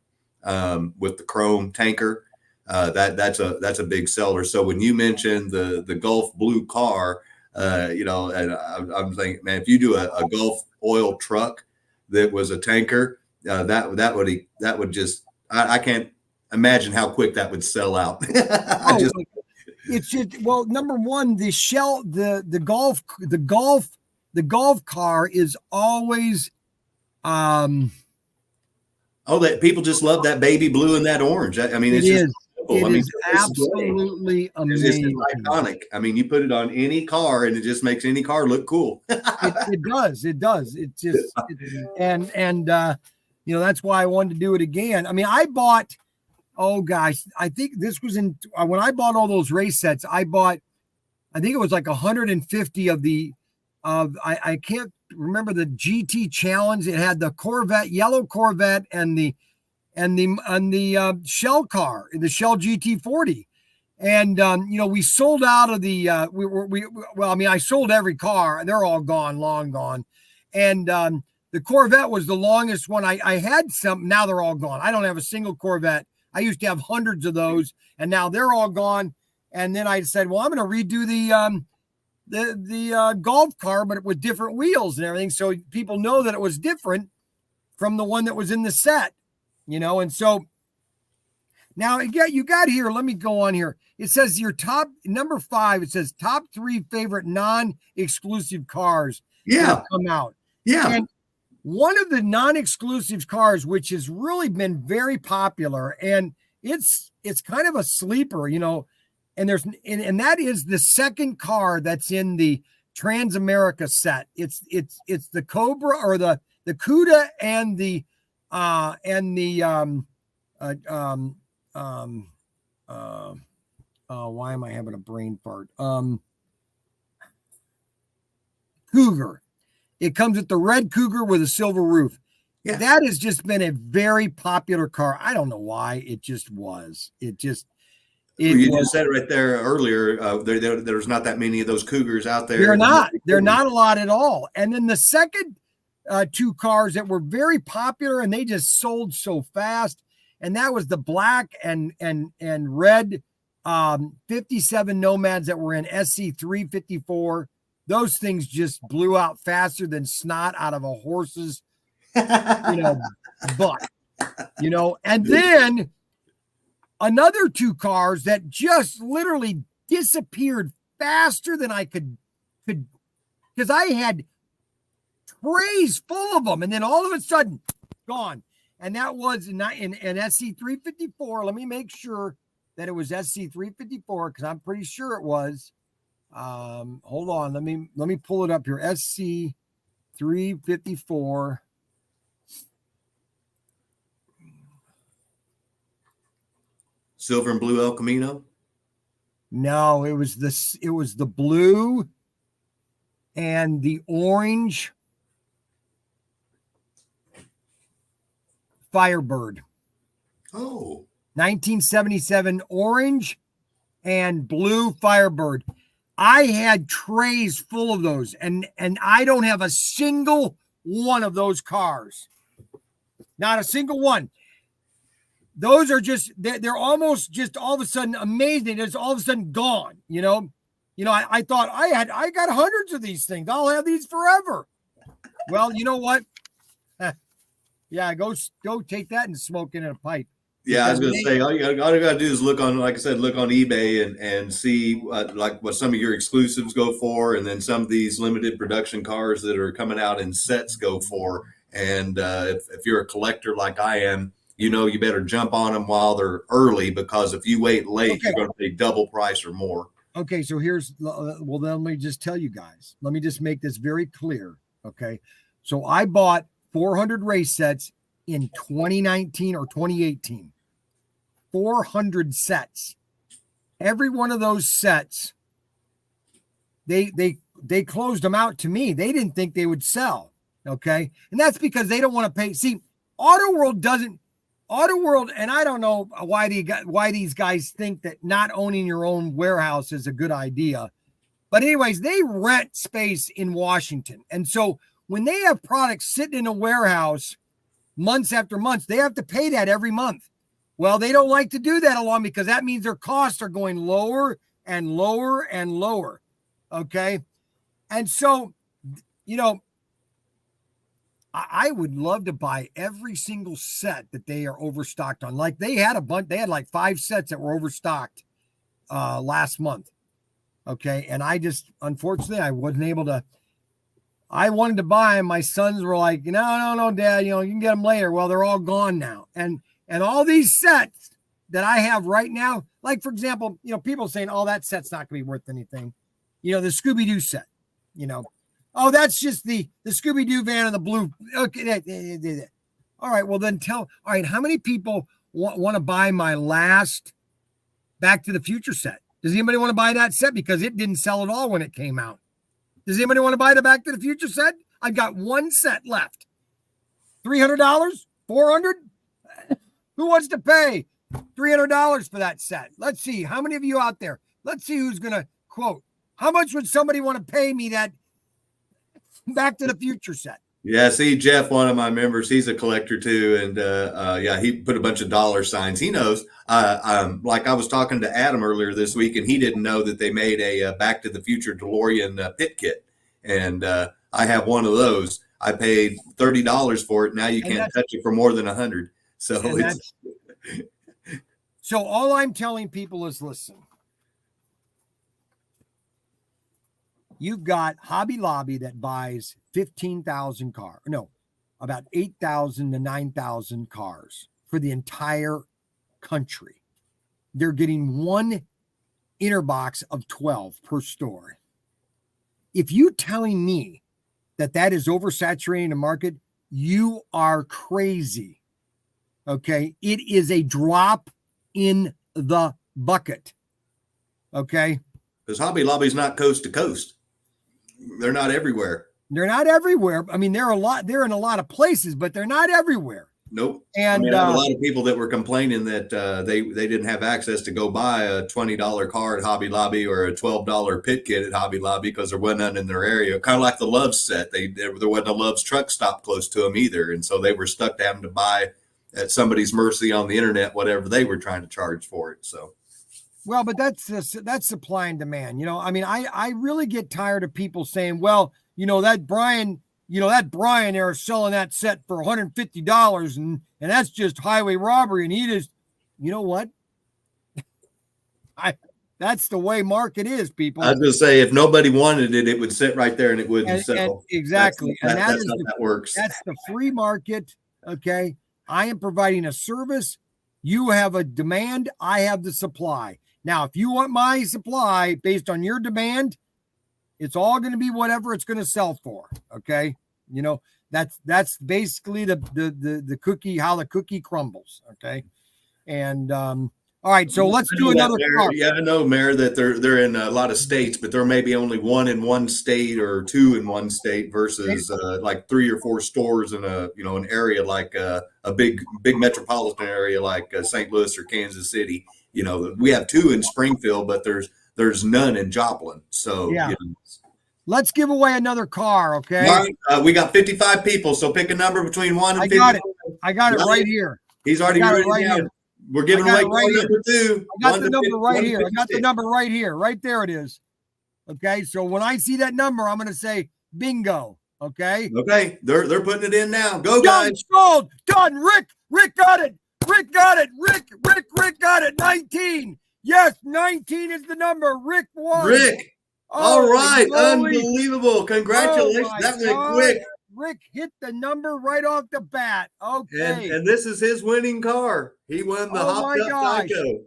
S2: with the chrome tanker. That's a big seller. So when you mentioned the Gulf blue car, and I'm thinking, man, if you do a Gulf oil truck that was a tanker, that would just, I can't imagine how quick that would sell out.
S1: It's just, well, number one, the Shell, the Gulf car is always,
S2: that people just love that baby blue and that orange. I mean, it's just
S1: absolutely amazing.
S2: It's iconic. I mean, you put it on any car and it just makes any car look cool.
S1: It does. It just, that's why I wanted to do it again. I mean, I bought, I think this was when I bought all those race sets, I think it was like 150 of the I can't remember the GT Challenge. It had the Corvette, yellow Corvette, and the Shell car, the Shell GT40. And we sold out of the I sold every car. They're all gone, long gone. And the Corvette was the longest one. I had some, now they're all gone. I don't have a single Corvette. I used to have hundreds of those, and now they're all gone. And then I said, well, I'm going to redo the golf car, but with different wheels and everything, so people know that it was different from the one that was in the set, And so now you got here. Let me go on here. It says your top number 5. It says top 3 favorite non-exclusive cars.
S2: Yeah,
S1: come out.
S2: Yeah,
S1: and one of the non-exclusive cars, which has really been very popular, and it's kind of a sleeper, and that is the second car that's in the Transamerica set. It's the Cobra, or the Cuda, and the why am I having a brain fart? Cougar. It comes with the red Cougar with a silver roof.
S2: Yeah.
S1: That has just been a very popular car. I don't know why. It just was. Just said
S2: it right there earlier. There's not that many of those Cougars out there.
S1: They're not a lot at all. And then the second 2 cars that were very popular, and they just sold so fast, and that was the black and red 57 Nomads that were in SC 354. Those things just blew out faster than snot out of a horse's, butt, and then another 2 cars that just literally disappeared faster than I could, because I had trays full of them, and then all of a sudden gone. And that was in SC 354. Let me make sure that it was SC 354, because I'm pretty sure it was. Hold on, let me pull it up here. SC 354.
S2: Silver and blue El Camino?
S1: No, it was the blue and the orange Firebird.
S2: Oh.
S1: 1977 orange and blue Firebird. I had trays full of those, and I don't have a single one of those cars. Not a single one. Those are just, they're almost just all of a sudden amazing. It's all of a sudden gone, I thought I got hundreds of these things. I'll have these forever. Well, you know what? Yeah, go take that and smoke it in a pipe.
S2: Yeah, I was going to say, all you got to do is look on, like I said, look on eBay and see what some of your exclusives go for, and then some of these limited production cars that are coming out in sets go for. And if you're a collector like I am, you better jump on them while they're early, because if you wait late, you're going to pay double price or more.
S1: Okay, so then let me just tell you guys. Let me just make this very clear. Okay, so I bought 400 race sets in 2019 or 2018. 400 sets. Every one of those sets, they closed them out to me. They didn't think they would sell. Okay, and that's because they don't want to pay. See, Auto World, and I don't know why these guys think that not owning your own warehouse is a good idea. But anyways, they rent space in Washington. And so when they have products sitting in a warehouse months after months, they have to pay that every month. Well, they don't like to do that along, because that means their costs are going lower and lower and lower. Okay. And so, I would love to buy every single set that they are overstocked on. Like they had like 5 sets that were overstocked last month. Okay. And unfortunately, I wasn't able to. I wanted to buy them. My sons were like, no, Dad, you can get them later. Well, they're all gone now. And all these sets that I have right now, like, for example, people saying, oh, that set's not going to be worth anything. The Scooby-Doo set, oh, that's just the Scooby-Doo van and the blue. Okay. All right. Well, then all right, how many people want to buy my last Back to the Future set? Does anybody want to buy that set? Because it didn't sell at all when it came out. Does anybody want to buy the Back to the Future set? I've got one set left. $300? $400? Who wants to pay $300 for that set? Let's see. How many of you out there? Let's see who's going to quote. How much would somebody want to pay me that Back to the Future set?
S2: Yeah, see, Jeff, one of my members, he's a collector too, and yeah, he put a bunch of dollar signs. He knows. Like I was talking to Adam earlier this week, and he didn't know that they made a Back to the Future DeLorean pit kit, and I have one of those. I paid $30 for it. Now you can't touch it for more than $100. So it's.
S1: So all I'm telling people is, listen. You've got Hobby Lobby that buys 15,000 cars. No, about 8,000 to 9,000 cars for the entire country. They're getting one inner box of 12 per store. If you're telling me that that is oversaturating the market, you are crazy. Okay? It is a drop in the bucket. Okay?
S2: Because Hobby Lobby's not coast to coast. They're not everywhere.
S1: They're not everywhere. I mean, they're in a lot of places, but they're not everywhere.
S2: Nope.
S1: And
S2: I have a lot of people that were complaining that they didn't have access to go buy a $20 car at Hobby Lobby or a $12 pit kit at Hobby Lobby because there wasn't none in their area. Kind of like the Love's set. There wasn't a Love's truck stop close to them either. And so they were stuck to having to buy at somebody's mercy on the internet, whatever they were trying to charge for it. So.
S1: Well, but that's supply and demand. You know, I mean, I really get tired of people saying, well, that BRYAN they're selling that set for $150 and that's just highway robbery. And he just, you know what? That's the way market is, people.
S2: I was going to say, if nobody wanted it, it would sit right there and it wouldn't sell.
S1: Exactly.
S2: That's how that works.
S1: That's the free market. Okay. I am providing a service. You have a demand. I have the supply. Now, if you want my supply based on your demand, it's all going to be whatever it's going to sell for. Okay. That's basically the cookie, how the cookie crumbles. Okay. And, all right. So let's do another car.
S2: Yeah, I know, Mayor, that they're in a lot of states, but there may be only one in one state or two in one state versus like 3 or 4 stores in an area like a big metropolitan area like St. Louis or Kansas City. We have 2 in Springfield, but there's none in Joplin. So
S1: yeah. Let's give away another car, okay?
S2: Right. We got 55 people, so pick a number between 1 and 50.
S1: I got it right here.
S2: He's already written it down. We're giving away car number 2.
S1: I got the number right here. I got the number right here. Right there it is. Okay, so when I see that number, I'm going to say bingo. Okay.
S2: Okay, they're putting it in now. Go, guys.
S1: Sold. Done. Rick got it. Rick got it. Rick got it. 19. Yes, 19 is the number. Rick won.
S2: Rick. All right. Unbelievable. Congratulations. That went quick.
S1: Rick hit the number right off the bat. Okay.
S2: And this is his winning car. He won the hopped up Psycho.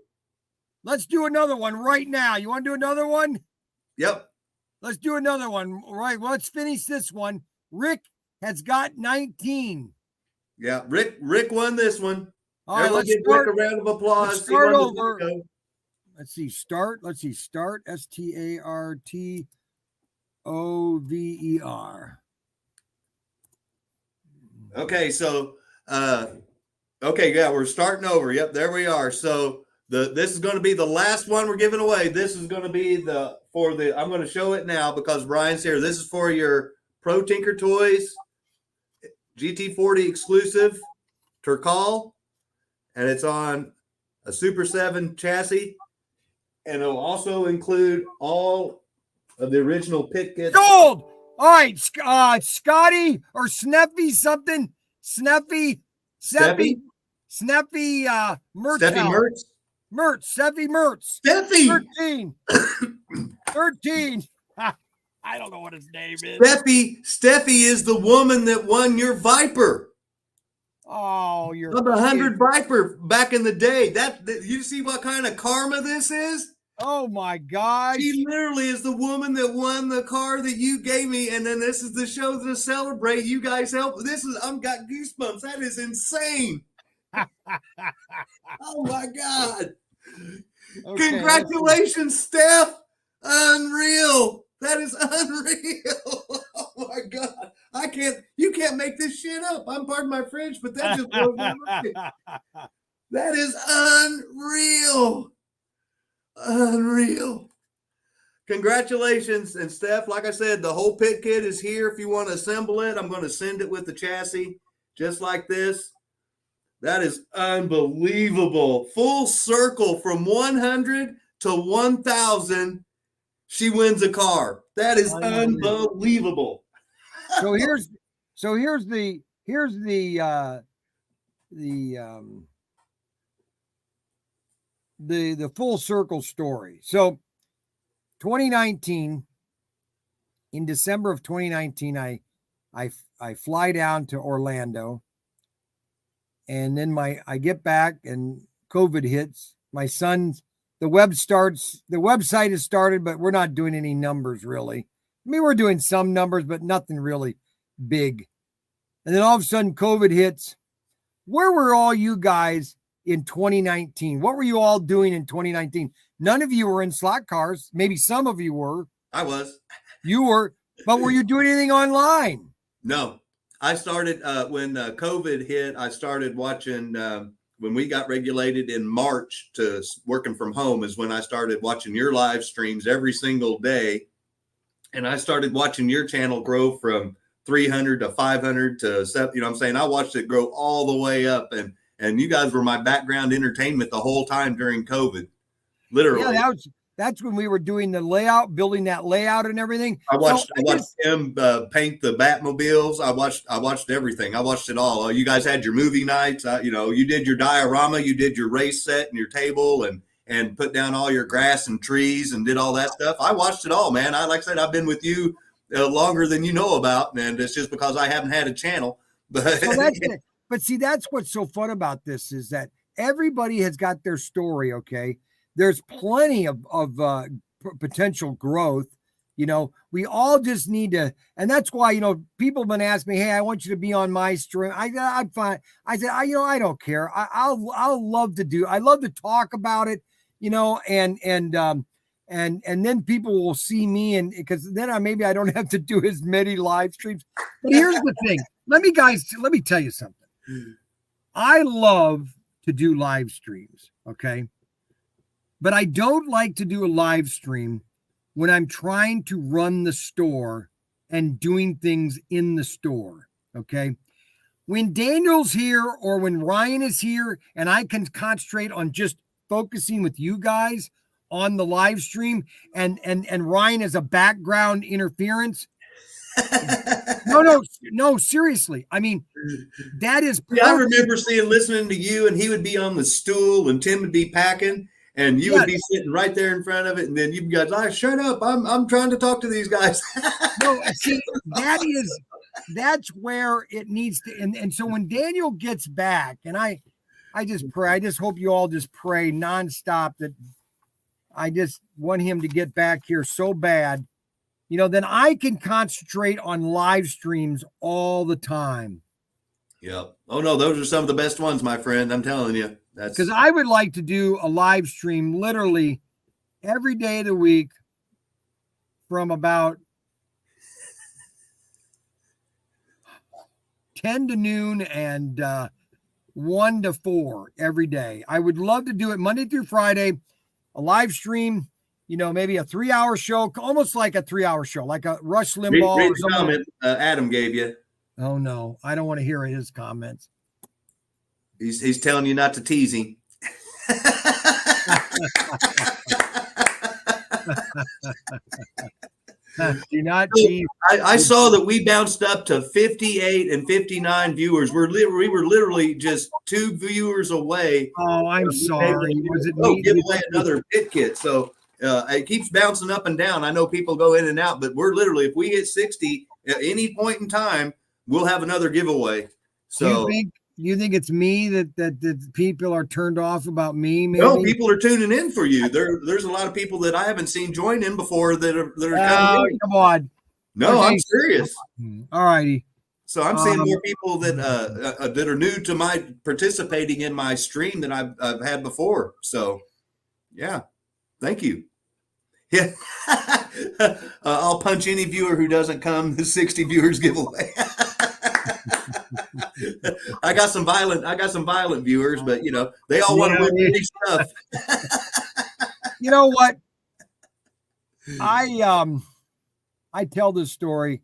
S1: Let's do another one right now. You want to do another one?
S2: Yep.
S1: Let's do another one. Right. Well, let's finish this one. Rick has got 19.
S2: Yeah. Rick won this one.
S1: All right,
S2: let's give Rick a round of applause.
S1: Let's start over. Let's see. Start. STARTOVER.
S2: Okay, so we're starting over. Yep, there we are. So this is going to be the last one we're giving away. This is going to be I'm going to show it now because Brian's here. This is for your ProTinkerToys GT40 exclusive Turcal, and it's on a Super 7 chassis, and it'll also include all of the original pit kits.
S1: Gold! All right, Scotty or Sneffy something. Sneffy Mertz. Steffi Mertz.
S2: Steffi.
S1: 13. I don't know what his name is.
S2: Steffi is the woman that won your Viper.
S1: Oh, you're
S2: the 100 Viper back in the day. That you see what kind of karma this is?
S1: Oh my gosh.
S2: She literally is the woman that won the car that you gave me, and then this is the show to celebrate. You guys help. I've got goosebumps. That is insane. Oh my God. Okay, congratulations, Steph. Unreal. That That is unreal. Oh my God. You can't make this shit up. I'm pardon my French, but that just blows my mind. That is unreal. Unreal. Congratulations. And Steph, like I said, the whole pit kit is here. If you want to assemble it, I'm going to send it with the chassis just like this. That is unbelievable. Full circle from 100 to 1,000. She wins a car. That is unbelievable.
S1: So here's the full circle story. So 2019, in December of 2019, I fly down to Orlando, and then I get back and COVID hits. My son's the website has started, but we're not doing any numbers really. I mean, we're doing some numbers, but nothing really big. And then all of a sudden COVID hits. Where were all you guys in 2019? What were you all doing in 2019? None of you were in slot cars. Maybe some of you were.
S2: I was.
S1: You were, but were you doing anything online?
S2: No. I started when COVID hit. I started watching when we got regulated in March to working from home is when I started watching your live streams every single day. And I started watching your channel grow from 300 to 500 to 7. You know what I'm saying? I watched it grow all the way up. And you guys were my background entertainment the whole time during COVID. Literally.
S1: Yeah, that's when we were doing the layout, building that layout and everything.
S2: I watched him paint the Batmobiles. I watched everything. I watched it all. You guys had your movie nights. You did your diorama, you did your race set and your table and put down all your grass and trees and did all that stuff. I watched it all, man. Like I said, I've been with you longer than you know about, and it's just because I haven't had a channel. But
S1: but see, that's what's so fun about this is that everybody has got their story. Okay. There's plenty of potential growth. We all just need to, and that's why, people have been asking me, hey, I want you to be on my stream. I'm fine. I said, I don't care. I'll love to I love to talk about it, and then people will see me, and because then maybe I don't have to do as many live streams. But here's the thing. Let me tell you something. I love to do live streams. Okay. But I don't like to do a live stream when I'm trying to run the store and doing things in the store, okay? When Daniel's here or when Ryan is here and I can concentrate on just focusing with you guys on the live stream and Ryan is a background interference. No, seriously. I mean, that is
S2: I remember listening to you, and he would be on the stool and Tim would be packing. And you would be sitting right there in front of it, and then you guys, shut up! I'm trying to talk to these guys.
S1: No, see, that's where it needs to. And so when Daniel gets back, and I just pray, I just hope you all just pray nonstop that I just want him to get back here so bad, then I can concentrate on live streams all the time.
S2: Yeah. Oh no, those are some of the best ones, my friend. I'm telling you.
S1: Because I would like to do a live stream literally every day of the week from about 10 to noon and 1 to 4 every day. I would love to do it Monday through Friday, a live stream, maybe a 3-hour show, almost like a 3-hour show, like a Rush Limbaugh.
S2: Read the comment Adam gave you.
S1: Oh, no, I don't want to hear his comments.
S2: He's telling you not to tease him.
S1: Do not tease.
S2: I saw that we bounced up to 58 and 59 viewers. We were literally just 2 viewers away.
S1: Oh, I'm sorry. Was it
S2: me? Give away another pit kit. So it keeps bouncing up and down. I know people go in and out, but we're literally, if we hit 60 at any point in time, we'll have another giveaway. So
S1: you think it's me that people are turned off about me? Maybe?
S2: No, people are tuning in for you. There's a lot of people that I haven't seen join in before that are coming in.
S1: Come on.
S2: No, okay. I'm serious.
S1: All righty.
S2: So I'm seeing more people that are new to my participating in my stream than I've had before. So, yeah, thank you. Yeah. I'll punch any viewer who doesn't come. The 60 viewers giveaway. I got some violent viewers, but you know, they all want to win free stuff.
S1: You know what? I tell this story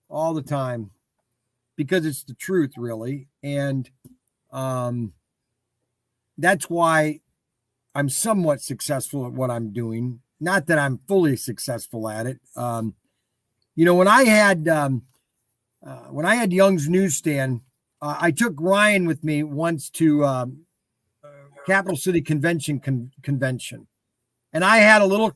S1: all the time because it's the truth, really. And that's why I'm somewhat successful at what I'm doing. Not that I'm fully successful at it. You know, when I had Young's Newsstand, I took Ryan with me once to Capital City Convention, and I had a little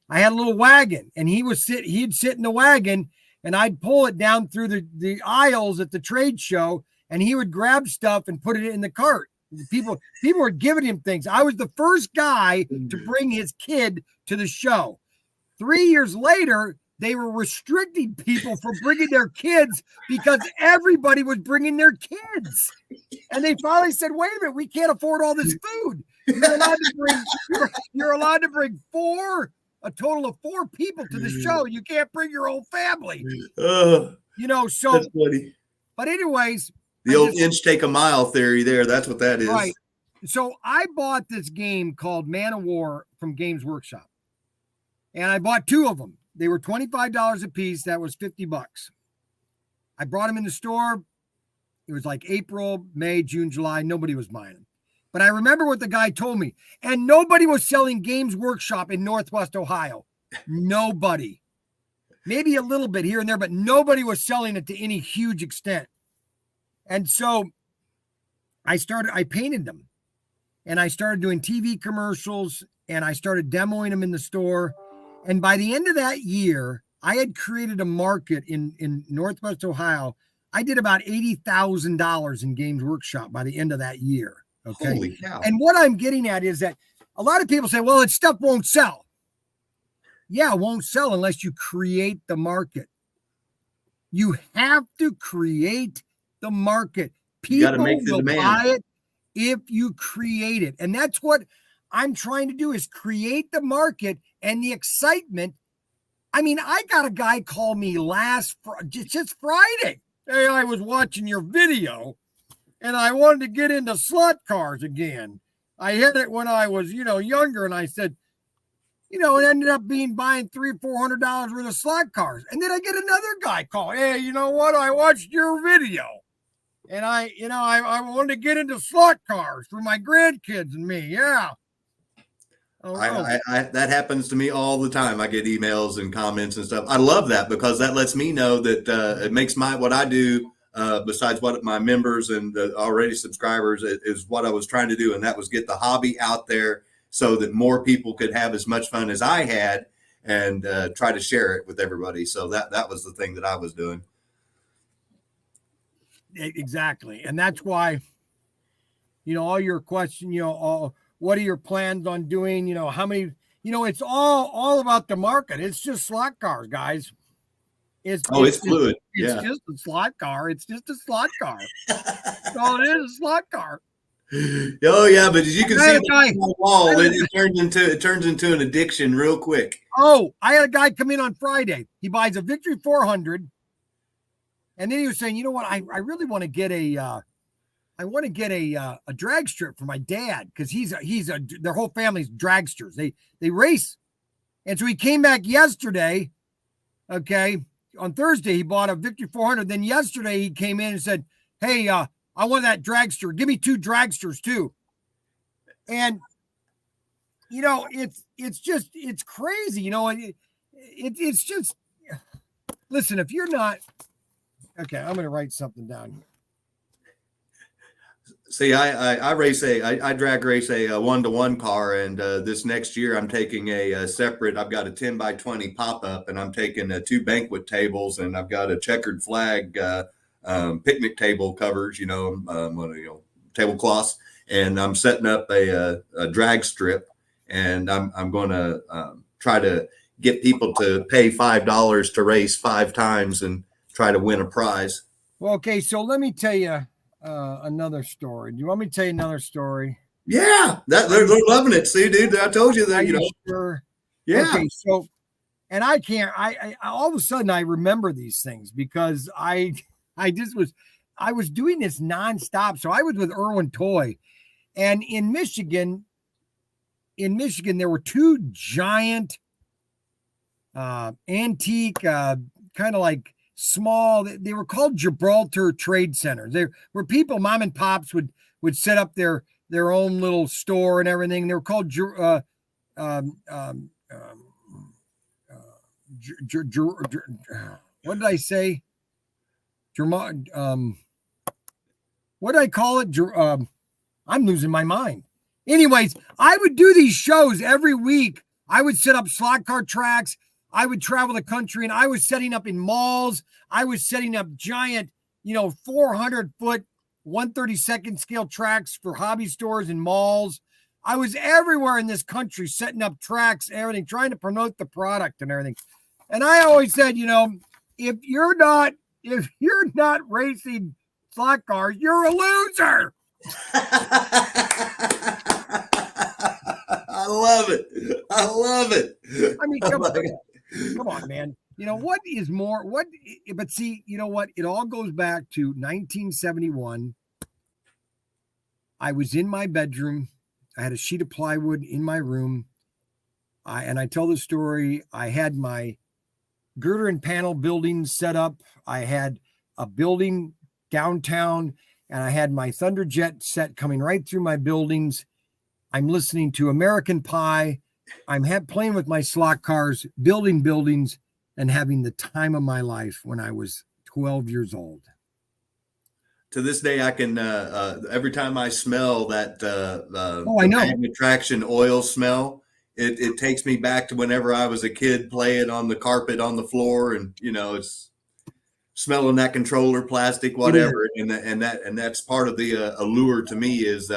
S1: wagon, and he'd sit in the wagon, and I'd pull it down through the aisles at the trade show, and he would grab stuff and put it in the cart. People were giving him things. I was the first guy to bring his kid to the show. 3 years later, they were restricting people from bringing their kids because everybody was bringing their kids. And they finally said, wait a minute, we can't afford all this food. You're allowed to bring a total of 4 people to the show. You can't bring your whole family. You know, so
S2: that's funny.
S1: But anyways,
S2: the old inch take a mile theory there. That's what that is.
S1: Right. So I bought this game called Man of War from Games Workshop. And I bought 2 of them. They were $25 a piece. That was $50. I brought them in the store. It was like April, May, June, July. Nobody was buying them. But I remember what the guy told me. And nobody was selling Games Workshop in Northwest Ohio. Nobody. Maybe a little bit here and there, but nobody was selling it to any huge extent. And so I painted them. And I started doing TV commercials. And I started demoing them in the store. And by the end of that year, I had created a market in Northwest Ohio. I did about $80,000 in Games Workshop by the end of that year. Okay.
S2: Holy cow.
S1: And what I'm getting at is that a lot of people say, well, its stuff won't sell. Yeah, it won't sell unless you create the market. You have to create the market. People will buy it if you create it. And that's what I'm trying to do, is create the market and the excitement. I mean, I got a guy call me just Friday. Hey, I was watching your video and I wanted to get into slot cars again. I had it when I was, younger. And I said, it ended up buying $300 or $400 worth of slot cars. And then I get another guy call. Hey, you know what? I watched your video. And I wanted to get into slot cars for my grandkids and me. Yeah.
S2: That happens to me all the time. I get emails and comments and stuff. I love that because that lets me know that it makes what I do, besides what my members and the already subscribers, is what I was trying to do. And that was get the hobby out there so that more people could have as much fun as I had and try to share it with everybody. So that was the thing that I was doing.
S1: Exactly. And that's why, all your questions, what are your plans on doing? How many, it's all about the market. It's just slot cars, guys. It's
S2: fluid.
S1: It's just a slot car. It's just a slot car. That's all it is, a slot car.
S2: Oh yeah, but as you can see on the wall, it turns into an addiction real quick.
S1: Oh, I had a guy come in on Friday. He buys a Victory 400. And then he was saying, you know what? I really want to get a drag strip for my dad, because their whole family's dragsters. They race. And so he came back yesterday. Okay. On Thursday, he bought a Victory 400. Then yesterday he came in and said, hey, I want that dragster. Give me 2 dragsters too. And, it's crazy. It's just, listen, if you're not, okay, I'm going to write something down here.
S2: See, I drag race a 1-to-1 car, and this next year I'm taking a separate. I've got a 10x20 pop-up, and I'm taking 2 banquet tables, and I've got a checkered flag picnic table covers, tablecloths, and I'm setting up a drag strip, and I'm going to try to get people to pay $5 to race 5 times and try to win a prize.
S1: Well, okay, so let me tell you another story. Do you want me to tell you another story?
S2: Yeah, they're loving it. See, dude, I told you that.
S1: Sure.
S2: Yeah.
S1: Okay, so and I can't. I all of a sudden I remember these things because I just was I was doing this nonstop. So I was with Irwin Toy, and in Michigan there were two giant antique kind of like small. They were called Gibraltar Trade Centers. They were people, mom and pops would set up their own little store and everything. They were called um, um, um, what did I say? What did I call it? I'm losing my mind. Anyways, I would do these shows every week. I would set up slot car tracks. I would travel the country, and I was setting up in malls. I was setting up giant, 400-foot, 132nd scale tracks for hobby stores and malls. I was everywhere in this country setting up tracks, everything, trying to promote the product and everything. And I always said, if you're not racing slot cars, you're a loser.
S2: I love it. I love it.
S1: I mean, come on, man. What is more? But see, you know what? It all goes back to 1971. I was in my bedroom. I had a sheet of plywood in my room. I tell the story. I had my girder and panel building set up. I had a building downtown, and I had my Thunderjet set coming right through my buildings. I'm listening to American Pie. I'm playing with my slot cars, building buildings, and having the time of my life when I was 12 years old.
S2: To this day, I can every time I smell that
S1: I know
S2: attraction oil smell, it takes me back to whenever I was a kid playing on the carpet on the floor, and it's smelling that controller, plastic, whatever, and that's part of the allure to me is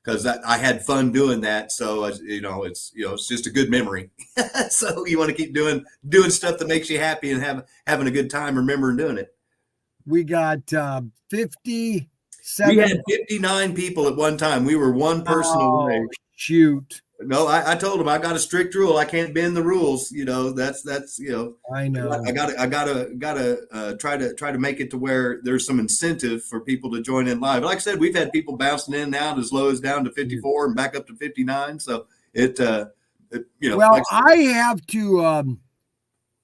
S2: because I had fun doing that. So it's just a good memory. So you want to keep doing stuff that makes you happy and having a good time remembering doing it.
S1: We got 57.
S2: We had 59 people at one time. We were one person away.
S1: Shoot.
S2: No, I told him I got a strict rule. I can't bend the rules. That's
S1: I know.
S2: I gotta try to make it to where there's some incentive for people to join in live. Like I said, we've had people bouncing in and out as low as down to 54 and back up to 59. So well,
S1: like I have to.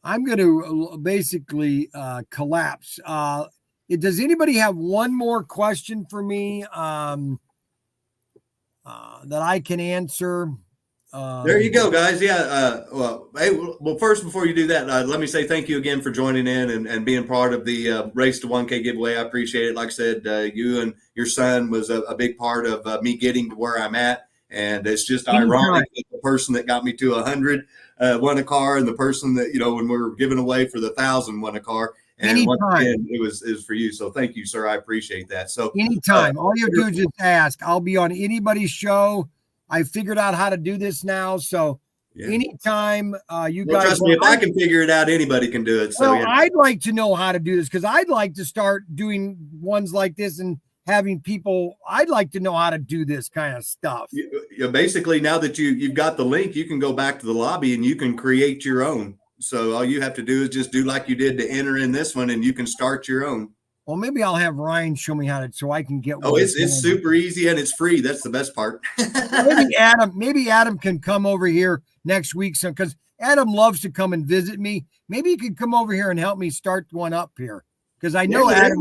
S1: I'm going to basically collapse. Does anybody have one more question for me that I can answer?
S2: There you go, guys. Yeah. Well, first, before you do that, let me say thank you again for joining in and being part of the Race to 1K giveaway. I appreciate it. Like I said, you and your son was a big part of me getting to where I'm at. And it's just ironic that the person that got me to 100 won a car, and the person that, when we were giving away for the 1,000 won a car. And once again, it was for you. So thank you, sir. I appreciate that. So
S1: anytime, all you do is just ask. I'll be on anybody's show. I figured out how to do this now. So anytime you guys.
S2: Trust me, if I can figure it out, anybody can do it. So
S1: I'd like to know how to do this because I'd like to start doing ones like this and having people. I'd like to know how to do this kind of stuff.
S2: Basically, now that you've got the link, you can go back to the lobby and you can create your own. So all you have to do is just do like you did to enter in this one, and you can start your own.
S1: Well, maybe I'll have Ryan show me how to, so I can get.
S2: Oh, it's super easy and it's free. That's the best part.
S1: Maybe Adam can come over here next week, because Adam loves to come and visit me. Maybe he could come over here and help me start one up here, because I know Adam.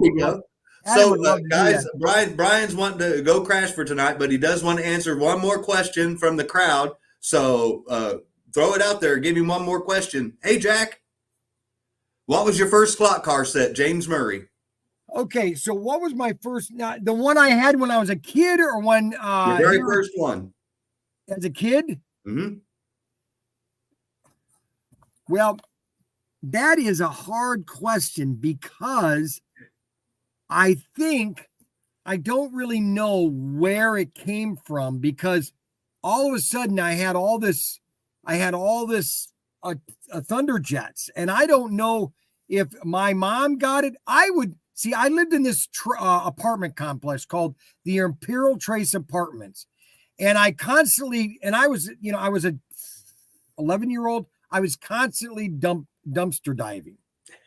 S2: So, guys, Brian's wanting to go crash for tonight, but he does want to answer one more question from the crowd. So throw it out there. Give him one more question. Hey, Jack, what was your first slot car set, James Murray?
S1: Okay, so what was my first? The one I had when I was a kid, or when
S2: your very first one
S1: as a kid?
S2: Mm-hmm.
S1: Well, that is a hard question because I think I don't really know where it came from, because all of a sudden I had all this Thunderjets, and I don't know if my mom got it. I lived in this apartment complex called the Imperial Trace Apartments, and I was a 11-year-old, I was constantly dumpster diving.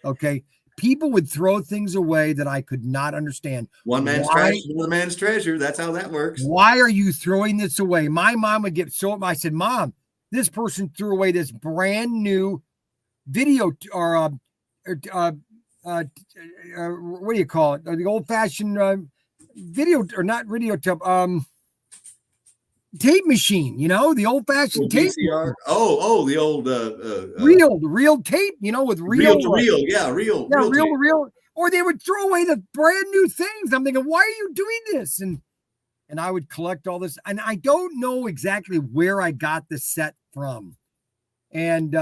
S1: Okay. People would throw things away that I could not understand.
S2: One man's trash is another man's treasure. That's how that works.
S1: Why are you throwing this away? My mom would get so, I said, Mom, this person threw away this brand new video or what do you call it? The old fashioned video, or not video tape machine, the old fashioned tape.
S2: VCR. Oh, the old
S1: reel tape, with
S2: reel to reel. Yeah, reel
S1: to reel. Or they would throw away the brand new things. I'm thinking, why are you doing this? And I would collect all this. And I don't know exactly where I got the set from. And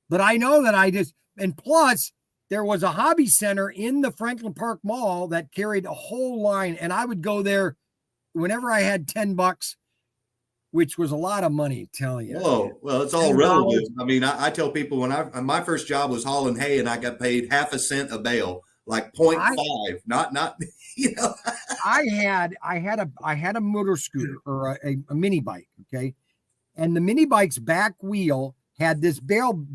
S1: but I know that and plus there was a hobby center in the Franklin Park Mall that carried a whole line. And I would go there whenever I had $10, which was a lot of money, telling you.
S2: Oh, well, it's all relative. I mean, I tell people when my first job was hauling hay and I got paid half a cent a bale, like 0.5, not,
S1: I had a motor scooter or a mini bike. Okay. And the mini bike's back wheel had this bearing,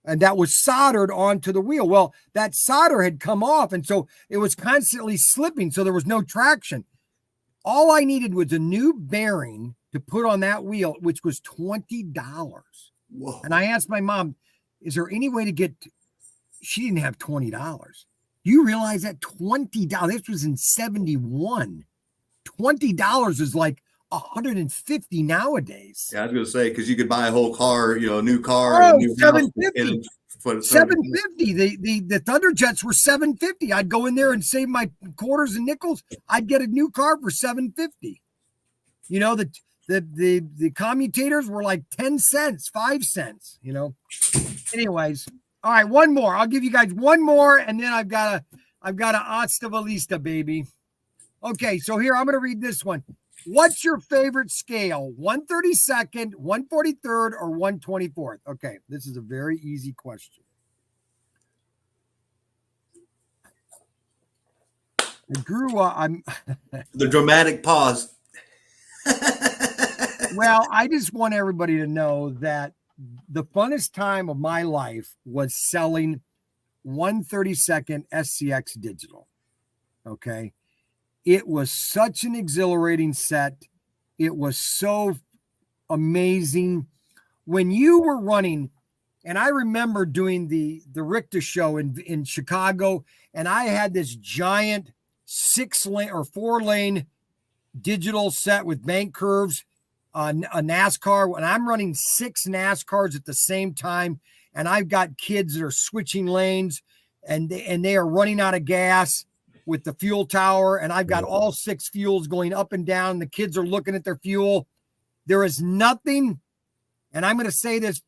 S1: and that was soldered onto the wheel. Well, that solder had come off, and so it was constantly slipping, so there was no traction. All I needed was a new bearing to put on that wheel, which was $20.
S2: Whoa.
S1: And I asked my mom, is there any way to get she didn't have $20. You realize that $20, this was in 71. $20 is like $150 nowadays.
S2: Yeah, I was going to say, because you could buy a whole car, a new car.
S1: Oh,
S2: and a new
S1: $750. $750. The Thunderjets were $750. I'd go in there and save my quarters and nickels. I'd get a new car for $750. The commutators were like 10 cents, 5 cents, Anyways, all right, one more. I'll give you guys one more, and then I've got a hasta la vista, baby. Okay, so here I'm going to read this one. What's your favorite scale? 132nd, 143rd, or 124th? Okay, this is a very easy question. I grew up.
S2: The dramatic pause.
S1: Well, I just want everybody to know that the funnest time of my life was selling 132nd SCX digital. Okay. It was such an exhilarating set. It was so amazing when you were running. And I remember doing the Richter show in Chicago, and I had this giant 6-lane or 4-lane digital set with bank curves, a NASCAR, and I'm running 6 NASCARs at the same time. And I've got kids that are switching lanes, and they are running out of gas with the fuel tower. And I've got all 6 fuels going up and down. The kids are looking at their fuel. There is nothing, and I'm going to say this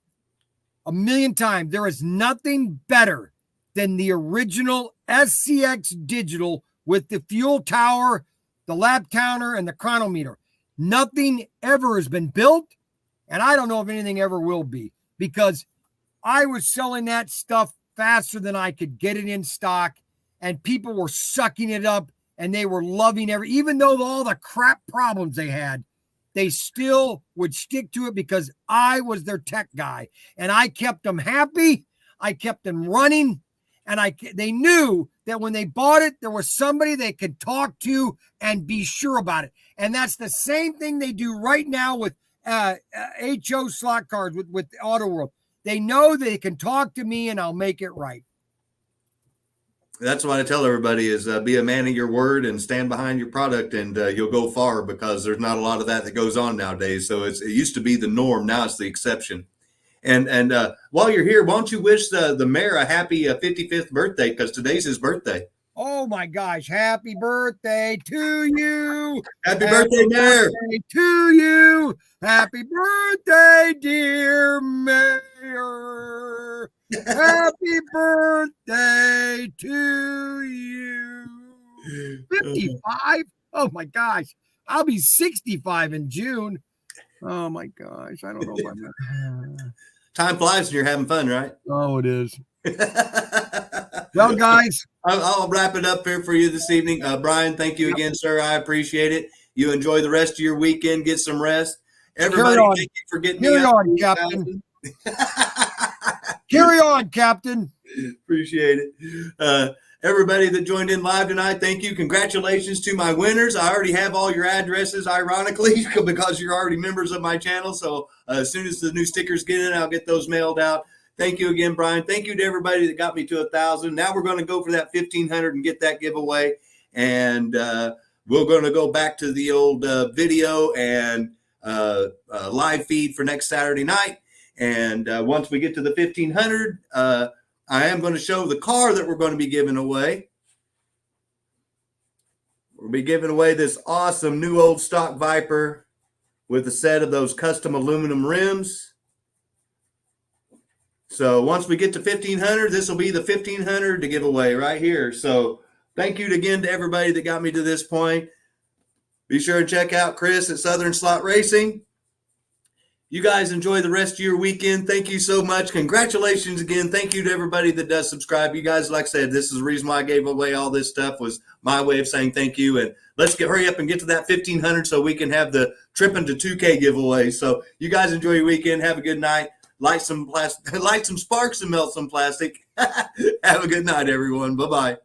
S1: a million times, there is nothing better than the original SCX digital with the fuel tower, the lap counter, and the chronometer. Nothing ever has been built, and I don't know if anything ever will be, because I was selling that stuff faster than I could get it in stock, and people were sucking it up, and they were loving even though all the crap problems they had, they still would stick to it because I was their tech guy, and I kept them happy. I kept them running, and they knew that when they bought it, there was somebody they could talk to and be sure about it. And that's the same thing they do right now with HO slot cards with Auto World. They know they can talk to me and I'll make it right.
S2: That's what I tell everybody is be a man of your word and stand behind your product, and you'll go far, because there's not a lot of that goes on nowadays. So it used to be the norm. Now it's the exception. And while you're here, why don't you wish the mayor a happy 55th birthday, because today's his birthday.
S1: Oh my gosh. Happy birthday to you.
S2: Happy birthday, Mayor.
S1: Birthday to you. Happy birthday, dear Mayor. Happy birthday to you. 55? Oh my gosh. I'll be 65 in June. Oh my gosh. I don't know if I'm
S2: Time flies when you're having fun, right?
S1: Oh, it is. Well, guys,
S2: I'll wrap it up here for you this evening. Bryan, thank you again, sir. I appreciate it. You enjoy the rest of your weekend. Get some rest. Everybody, thank you for getting me up.
S1: On, Captain. Carry on, Captain.
S2: Appreciate it. Everybody that joined in live tonight, thank you. Congratulations to my winners. I already have all your addresses, ironically, because you're already members of my channel. So as soon as the new stickers get in, I'll get those mailed out. Thank you again, Brian. Thank you to everybody that got me to 1,000. Now we're going to go for that 1,500 and get that giveaway. And we're going to go back to the old video and live feed for next Saturday night. And once we get to the 1,500, I am going to show the car that we're going to be giving away. We'll be giving away this awesome new old stock Viper with a set of those custom aluminum rims. So once we get to 1,500, this will be the 1,500 to give away right here. So thank you again to everybody that got me to this point. Be sure to check out Chris at Southern Slot Racing. You guys enjoy the rest of your weekend. Thank you so much. Congratulations again. Thank you to everybody that does subscribe. You guys, like I said, this is the reason why I gave away all this stuff, was my way of saying thank you. And let's hurry up and get to that 1,500 so we can have the tripping to 2K giveaway. So you guys enjoy your weekend. Have a good night. Light some sparks and melt some plastic. Have a good night, everyone. Bye-bye.